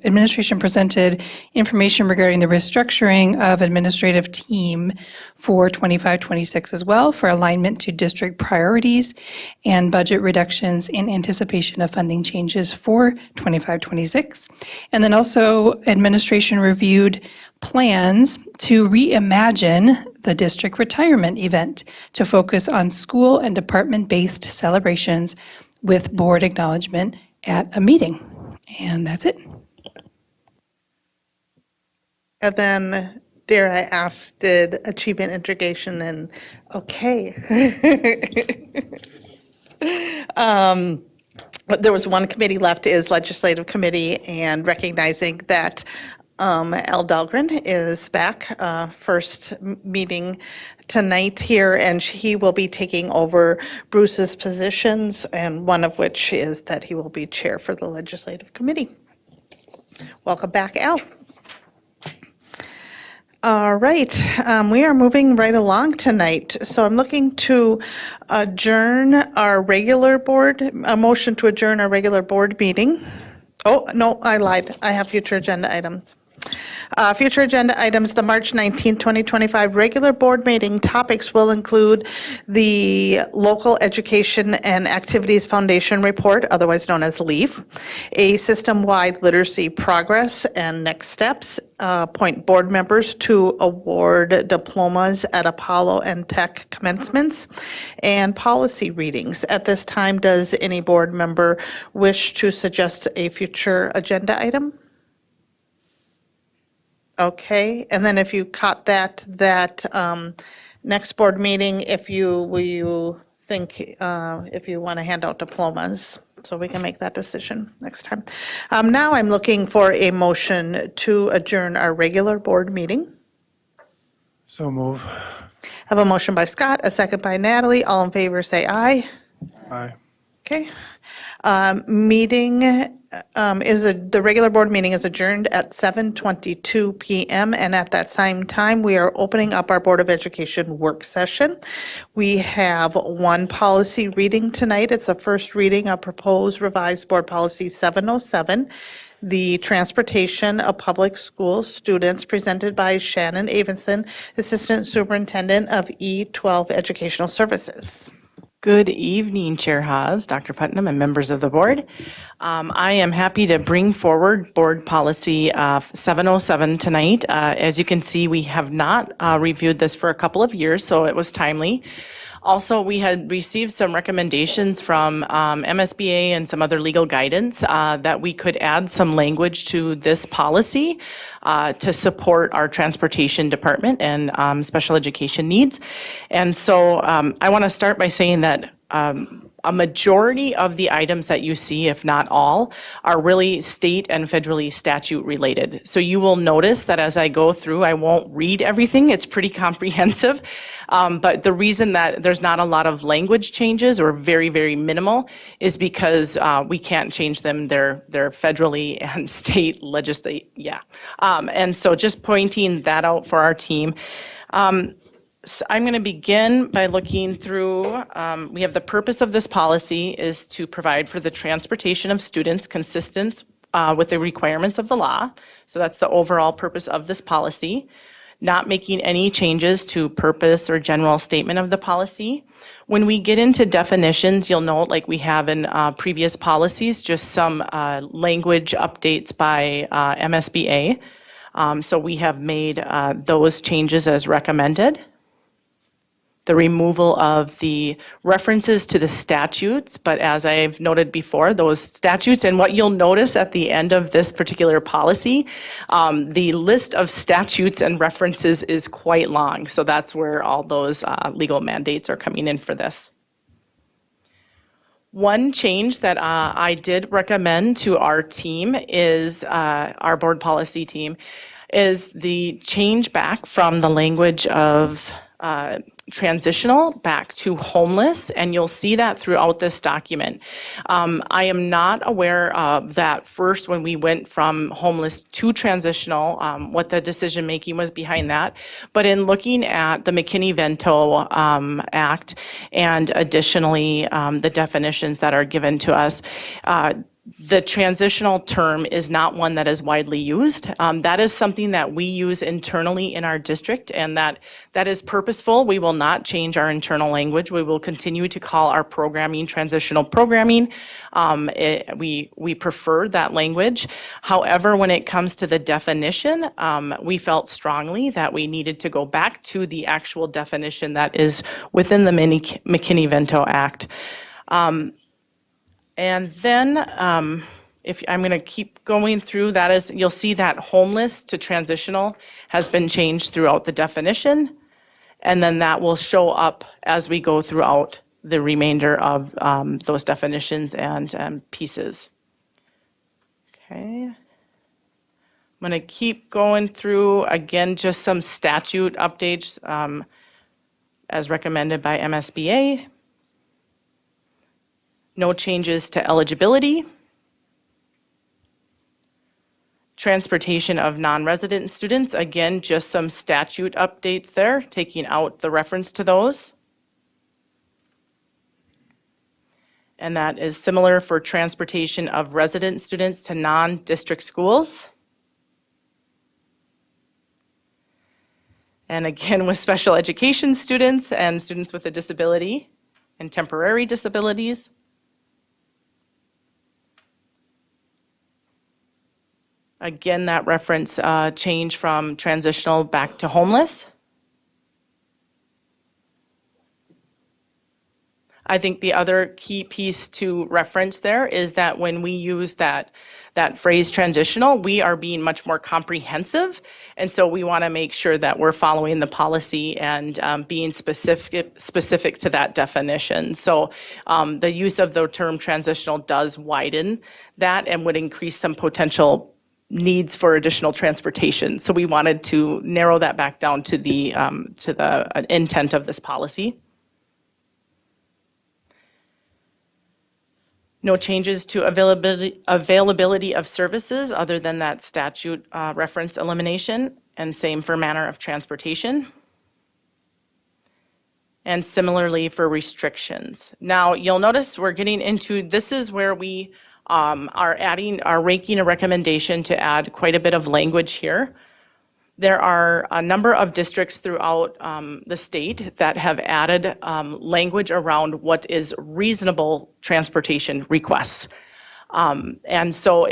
administration presented information regarding the restructuring of administrative team for 25-26 as well, for alignment to district priorities and budget reductions in anticipation of funding changes for 25-26. And then also administration reviewed plans to reimagine the district retirement event to focus on school and department-based celebrations with board acknowledgement at a meeting. And that's it. And then, dare I ask, did achievement integration and, okay. There was one committee left, is Legislative Committee, and recognizing that Al Dahlgren is back, first meeting tonight here, and he will be taking over Bruce's positions, and one of which is that he will be chair for the Legislative Committee. Welcome back, Al. All right, we are moving right along tonight. So I'm looking to adjourn our regular board, a motion to adjourn our regular board meeting. Oh, no, I lied. I have future agenda items. Future agenda items, the March 19, 2025 regular board meeting topics will include the Local Education and Activities Foundation report, otherwise known as LEAF, a system-wide literacy progress and next steps, appoint board members to award diplomas at Apollo and Tech commencements, and policy readings. At this time, does any board member wish to suggest a future agenda item? Okay, and then if you caught that next board meeting, will you think if you want to hand out diplomas, so we can make that decision next time. Now I'm looking for a motion to adjourn our regular board meeting. So move. I have a motion by Scott, a second by Natalie. All in favor, say aye. Aye. Okay. The regular board meeting is adjourned at 7:22 p.m. and at that same time, we are opening up our Board of Education work session. We have one policy reading tonight. It's a first reading of proposed revised board policy 707, the transportation of public school students, presented by Shannon Avenson, Assistant Superintendent of E12 Educational Services. Good evening, Chair Haas, Dr. Putnam, and members of the board. I am happy to bring forward Board Policy 707 tonight. As you can see, we have not reviewed this for a couple of years, so it was timely. Also, we had received some recommendations from MSBA and some other legal guidance that we could add some language to this policy to support our transportation department and special education needs. And so I want to start by saying that a majority of the items that you see, if not all, are really state and federally statute related. So you will notice that as I go through, I won't read everything. It's pretty comprehensive. But the reason that there's not a lot of language changes or very, very minimal is because we can't change them. They're federally and state legislate. Yeah. And so just pointing that out for our team. So I'm going to begin by looking through, we have the purpose of this policy is to provide for the transportation of students consistent with the requirements of the law. So that's the overall purpose of this policy. not making any changes to purpose or general statement of the policy. When we get into definitions, you'll note, like we have in previous policies, just some language updates by MSBA. So we have made those changes as recommended. The removal of the references to the statutes, but as I've noted before, those statutes, and what you'll notice at the end of this particular policy, the list of statutes and references is quite long. So that's where all those legal mandates are coming in for this. One change that I did recommend to our team is, our board policy team, is the change back from the language of transitional back to homeless, and you'll see that throughout this document. I am not aware of that first when we went from homeless to transitional, what the decision-making was behind that. But in looking at the McKinney-Vento Act and additionally the definitions that are given to us, the transitional term is not one that is widely used. That is something that we use internally in our district, and that is purposeful. We will not change our internal language. We will continue to call our programming transitional programming. We prefer that language. However, when it comes to the definition, we felt strongly that we needed to go back to the actual definition that is within the McKinney-Vento Act. And then, if I'm going to keep going through, that is, you'll see that homeless to transitional has been changed throughout the definition, and then that will show up as we go throughout the remainder of those definitions and pieces. Okay. I'm going to keep going through, again, just some statute updates as recommended by MSBA. No changes to eligibility. Transportation of non-resident students, again, just some statute updates there, taking out the reference to those. And that is similar for transportation of resident students to non-district schools. And again, with special education students and students with a disability and temporary disabilities. Again, that reference change from transitional back to homeless. I think the other key piece to reference there is that when we use that phrase transitional, we are being much more comprehensive. And so we want to make sure that we're following the policy and being specific to that definition. So the use of the term transitional does widen that and would increase some potential needs for additional transportation. So we wanted to narrow that back down to the intent of this policy. No changes to availability of services other than that statute reference elimination, and same for manner of transportation. And similarly for restrictions. Now, you'll notice we're getting into, this is where we are making a recommendation to add quite a bit of language here. There are a number of districts throughout the state that have added language around what is reasonable transportation requests. And so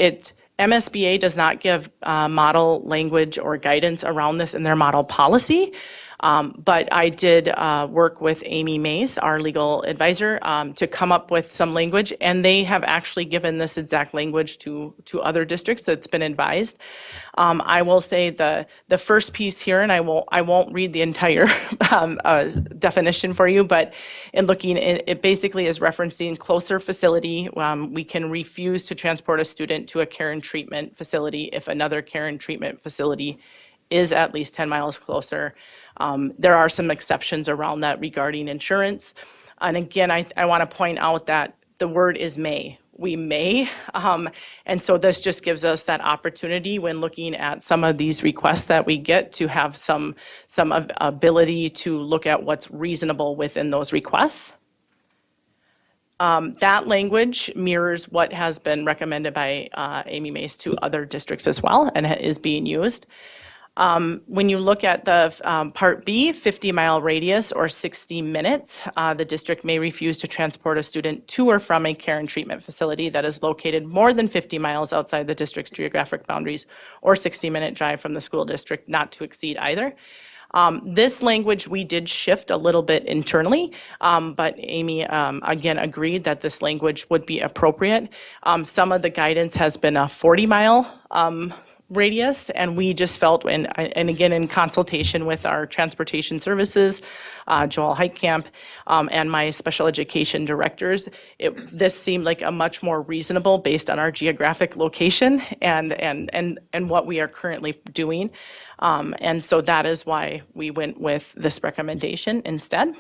MSBA does not give model language or guidance around this in their model policy. But I did work with Amy Mays, our legal advisor, to come up with some language, and they have actually given this exact language to other districts that's been advised. I will say the first piece here, and I won't read the entire definition for you, but in looking, it basically is referencing closer facility. We can refuse to transport a student to a care and treatment facility if another care and treatment facility is at least 10 miles closer. There are some exceptions around that regarding insurance. And again, I want to point out that the word is may. We may. And so this just gives us that opportunity when looking at some of these requests that we get to have some ability to look at what's reasonable within those requests. That language mirrors what has been recommended by Amy Mays to other districts as well and is being used. When you look at the Part B, 50-mile radius or 60 minutes, the district may refuse to transport a student to or from a care and treatment facility that is located more than 50 miles outside the district's geographic boundaries or 60-minute drive from the school district, not to exceed either. This language we did shift a little bit internally, but Amy again agreed that this language would be appropriate. Some of the guidance has been a 40-mile radius, and we just felt, and again in consultation with our transportation services, Joel Heitkamp, and my special education directors, this seemed like a much more reasonable based on our geographic location and what we are currently doing. And so that is why we went with this recommendation instead.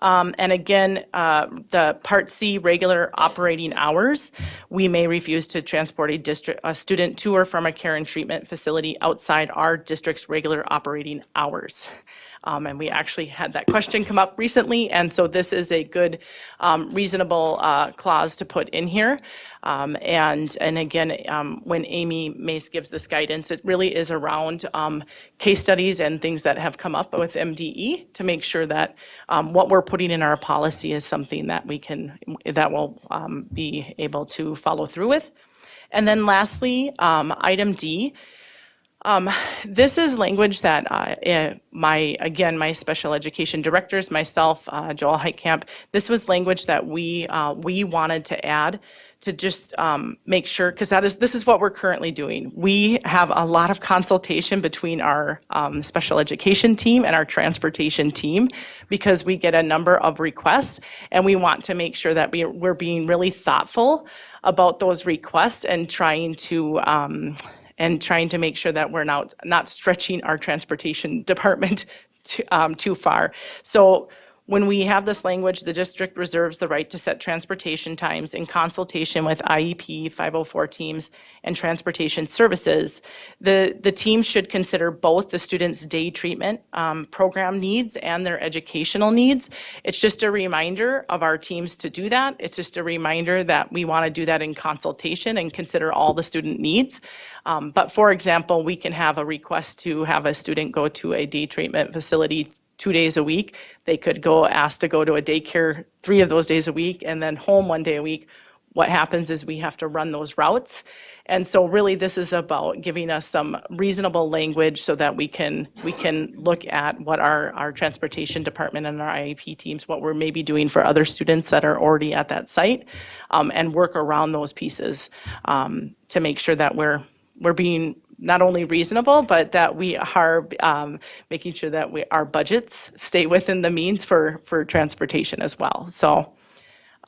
And again, the Part C, regular operating hours, we may refuse to transport a student to or from a care and treatment facility outside our district's regular operating hours. And we actually had that question come up recently, and so this is a good, reasonable clause to put in here. And again, when Amy Mace gives this guidance, it really is around case studies and things that have come up with MDE to make sure that what we're putting in our policy is something that that will be able to follow through with. And then lastly, item D. This is language that my special education directors, myself, Joel Heitkamp, this was language that we wanted to add to just make sure, because this is what we're currently doing. We have a lot of consultation between our special education team and our transportation team because we get a number of requests, and we want to make sure that we're being really thoughtful about those requests and trying to make sure that we're not stretching our transportation department too far. So when we have this language, the district reserves the right to set transportation times in consultation with IEP, 504 teams, and transportation services. The team should consider both the student's day treatment program needs and their educational needs. It's just a reminder of our teams to do that. It's just a reminder that we want to do that in consultation and consider all the student needs. But for example, we can have a request to have a student go to a day treatment facility 2 days a week. They could ask to go to a daycare 3 of those days a week and then home 1 day a week. What happens is we have to run those routes. And so really this is about giving us some reasonable language so that we can look at what our transportation department and our IEP teams, what we're maybe doing for other students that are already at that site, and work around those pieces to make sure that we're being not only reasonable, but that we are making sure that our budgets stay within the means for transportation as well. So,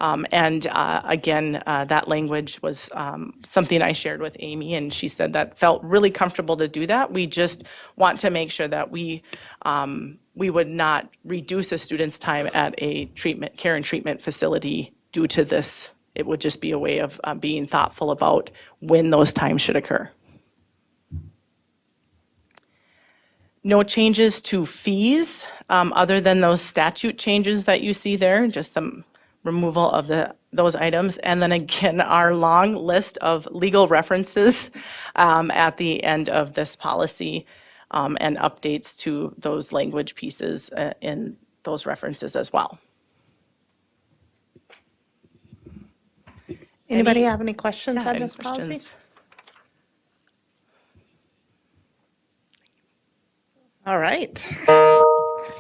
again, that language was something I shared with Amy, and she said that felt really comfortable to do that. We just want to make sure that we would not reduce a student's time at a care and treatment facility due to this. It would just be a way of being thoughtful about when those times should occur. No changes to fees, other than those statute changes that you see there, just some removal of those items. And then again, our long list of legal references at the end of this policy and updates to those language pieces in those references as well. Anybody have any questions on Any this policy? questions? All right.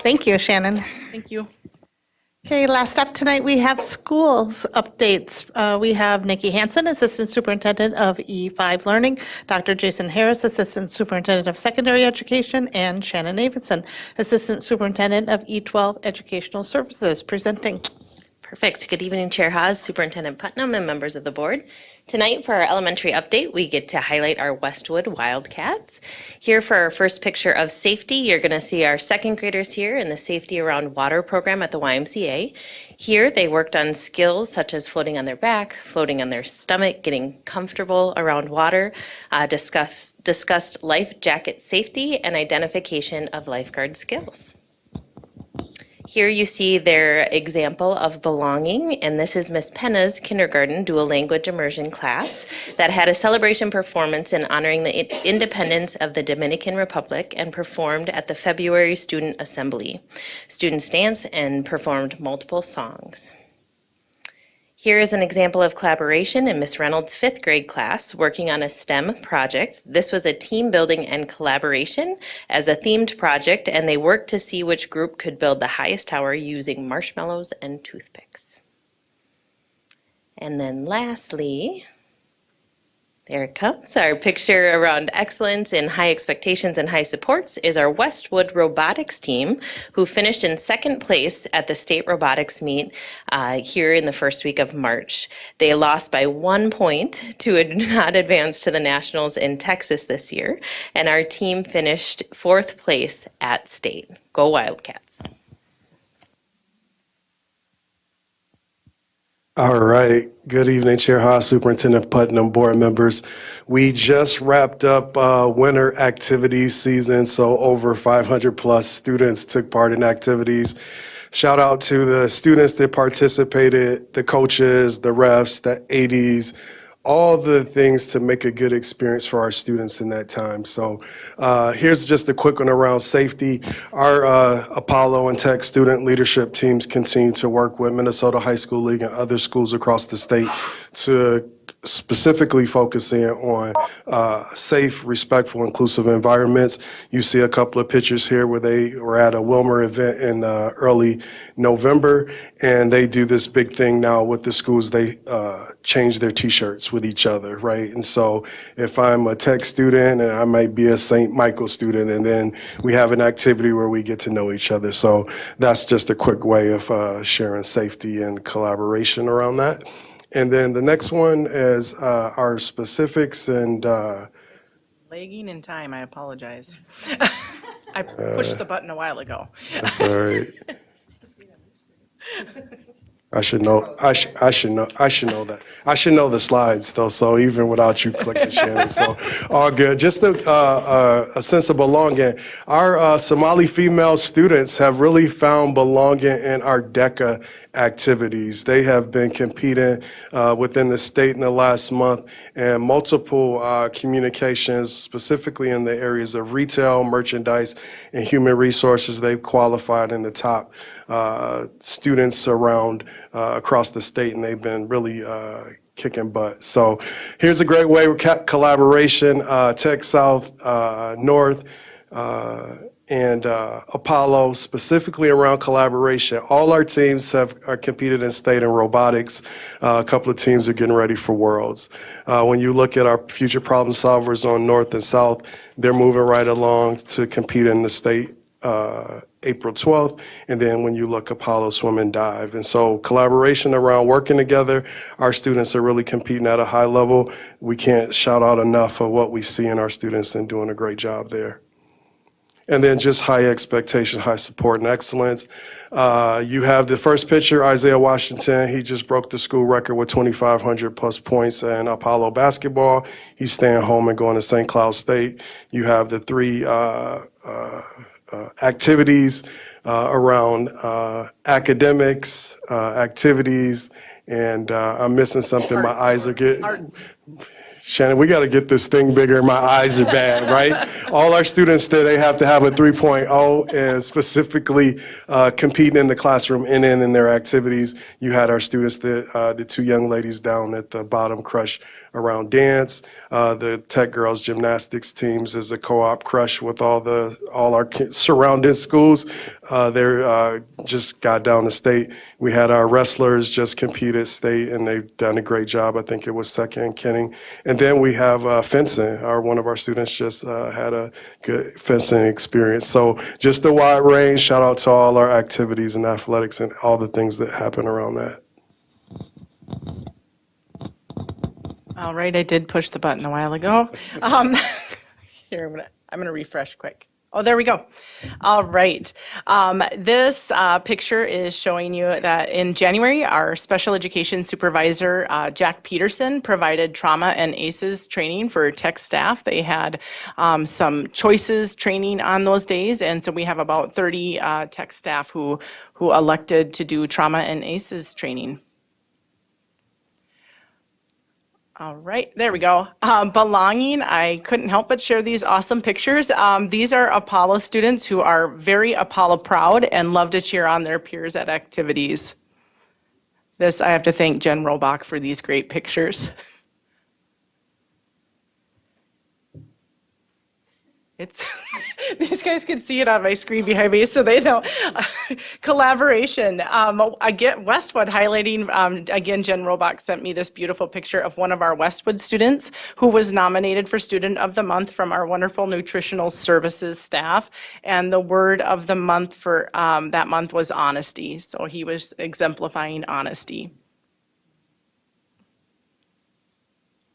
Thank you, Shannon. Thank you. Okay, last up tonight, we have schools updates. We have Nikki Hansen, Assistant Superintendent of E5 Learning, Dr. Jason Harris, Assistant Superintendent of Secondary Education, and Shannon Davidson, Assistant Superintendent of E12 Educational Services, presenting. Perfect. Good evening, Chair Haas, Superintendent Putnam, and members of the board. Tonight, for our elementary update, we get to highlight our Westwood Wildcats. Here for our first picture of safety, you're going to see our second graders here in the Safety Around Water program at the YMCA. Here, they worked on skills such as floating on their back, floating on their stomach, getting comfortable around water, discussed life jacket safety, and identification of lifeguard skills. Here you see their example of belonging, and this is Miss Penna's kindergarten dual language immersion class that had a celebration performance in honoring the independence of the Dominican Republic and performed at the February Student Assembly. Students danced and performed multiple songs. Here is an example of collaboration in Miss Reynolds' 5th grade class working on a STEM project. This was a team building and collaboration as a themed project, and they worked to see which group could build the highest tower using marshmallows and toothpicks. And then lastly, there it comes. Our picture around excellence in high expectations and high supports is our Westwood robotics team, who finished in 2nd place at the state robotics meet here in the first week of March. They lost by 1 point to not advance to the nationals in Texas this year, and our team finished 4th place at state. Go Wildcats. All right. Good evening, Chair Haas, Superintendent Putnam, board members. We just wrapped up winter activities season, so over 500 plus students took part in activities. Shout out to the students that participated, the coaches, the refs, the ADs, all the things to make a good experience for our students in that time. So here's just a quick one around safety. Our Apollo and Tech student leadership teams continue to work with Minnesota High School League and other schools across the state to specifically focusing on safe, respectful, inclusive environments. You see a couple of pictures here where they were at a Wilmer event in early November, and they do this big thing now with the schools. They change their T-shirts with each other, right? And so if I'm a tech student and I might be a St. Michael student, and then we have an activity where we get to know each other. So that's just a quick way of sharing safety and collaboration around that. And then the next one is our specifics and Lagging in time, I apologize. I pushed the button a while ago. that's all right. I should know that. I should know the slides though, so even without you clicking, Shannon, so all good. Just a sense of belonging. Our Somali female students have really found belonging in our DECA activities. They have been competing within the state in the last month, and multiple communications, specifically in the areas of retail, merchandise, and human resources. They've qualified in the top students around across the state, and they've been really kicking butt. So here's a great way with collaboration, Tech South, North, and Apollo, specifically around collaboration. All our teams are competed in state in robotics. A couple of teams are getting ready for Worlds. When you look at our future problem solvers on North and South, they're moving right along to compete in the state April 12th, and then when you look Apollo Swim and Dive. And so collaboration around working together, our students are really competing at a high level. We can't shout out enough of what we see in our students and doing a great job there. And then just high expectations, high support, and excellence. You have the first picture, Isaiah Washington. He just broke the school record with 2,500 plus points in Apollo basketball. He's staying home and going to St. Cloud State. You have the three activities around academics, activities, and I'm missing something. My eyes are getting. Shannon, we got to get this thing bigger. My eyes are bad, right? All our students today have to have a 3.0 and specifically competing in the classroom and in their activities. You had our students, the two young ladies down at the bottom crush around dance. The Tech Girls gymnastics teams is a co-op crush with all our surrounding schools. They're just got down to state. We had our wrestlers just compete at state, and they've done a great job. I think it was second in Kenning. And then we have fencing. One of our students just had a good fencing experience. So just a wide range. Shout out to all our activities and athletics and all the things that happen around that. All right, I did push the button a while ago. Here, I'm gonna refresh quick. Oh, there we go. All right. This picture is showing you that in January, our special education supervisor, Jack Peterson, provided trauma and ACEs training for tech staff. They had some choices training on those days, and so we have about 30 tech staff who elected to do trauma and ACEs training. All right, there we go. Belonging, I couldn't help but share these awesome pictures. These are Apollo students who are very Apollo proud and love to cheer on their peers at activities. This, I have to thank Jen Robach for these great pictures. It's these guys can see it on my screen behind me, so they know. Collaboration. Again, Westwood highlighting, again, Jen Robach sent me this beautiful picture of one of our Westwood students who was nominated for Student of the Month from our wonderful nutritional services staff. And the word of the month for that month was honesty. So he was exemplifying honesty.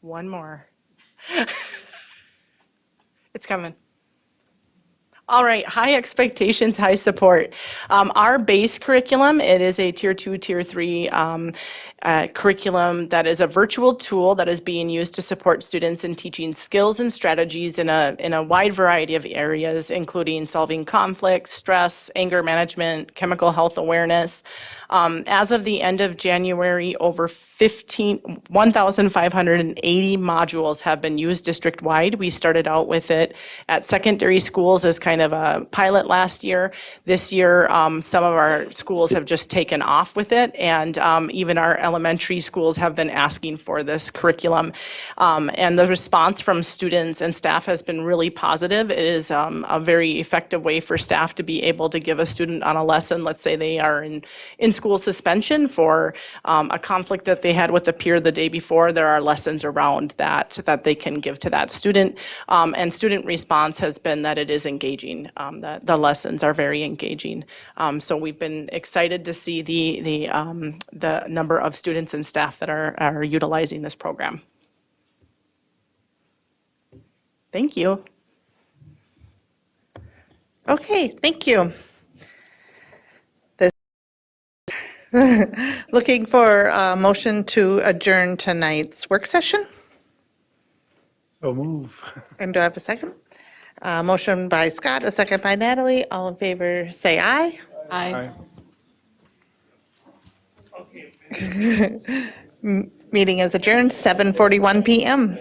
One more. It's coming. All right, high expectations, high support. Our base curriculum, it is a tier 2, tier 3 curriculum that is a virtual tool that is being used to support students in teaching skills and strategies in a wide variety of areas, including solving conflict, stress, anger management, chemical health awareness. As of the end of January, over 1,580 modules have been used district-wide. We started out with it at secondary schools as kind of a pilot last year. This year, some of our schools have just taken off with it, and even our elementary schools have been asking for this curriculum. And the response from students and staff has been really positive. It is a very effective way for staff to be able to give a student on a lesson, let's say they are in school suspension for a conflict that they had with a peer the day before. There are lessons around that they can give to that student. And student response has been that it is engaging, that the lessons are very engaging. So we've been excited to see the number of students and staff that are utilizing this program. Thank you. Okay, thank you. Looking for a motion to adjourn tonight's work session. So move. And do I have a second? Motion by Scott, a second by Natalie. All in favor, say aye. Aye. Meeting is adjourned, 7:41 PM.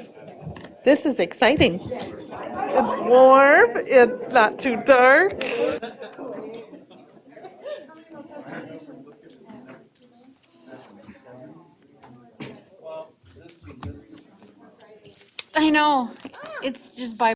This is exciting. It's warm, it's not too dark. I know. It's just by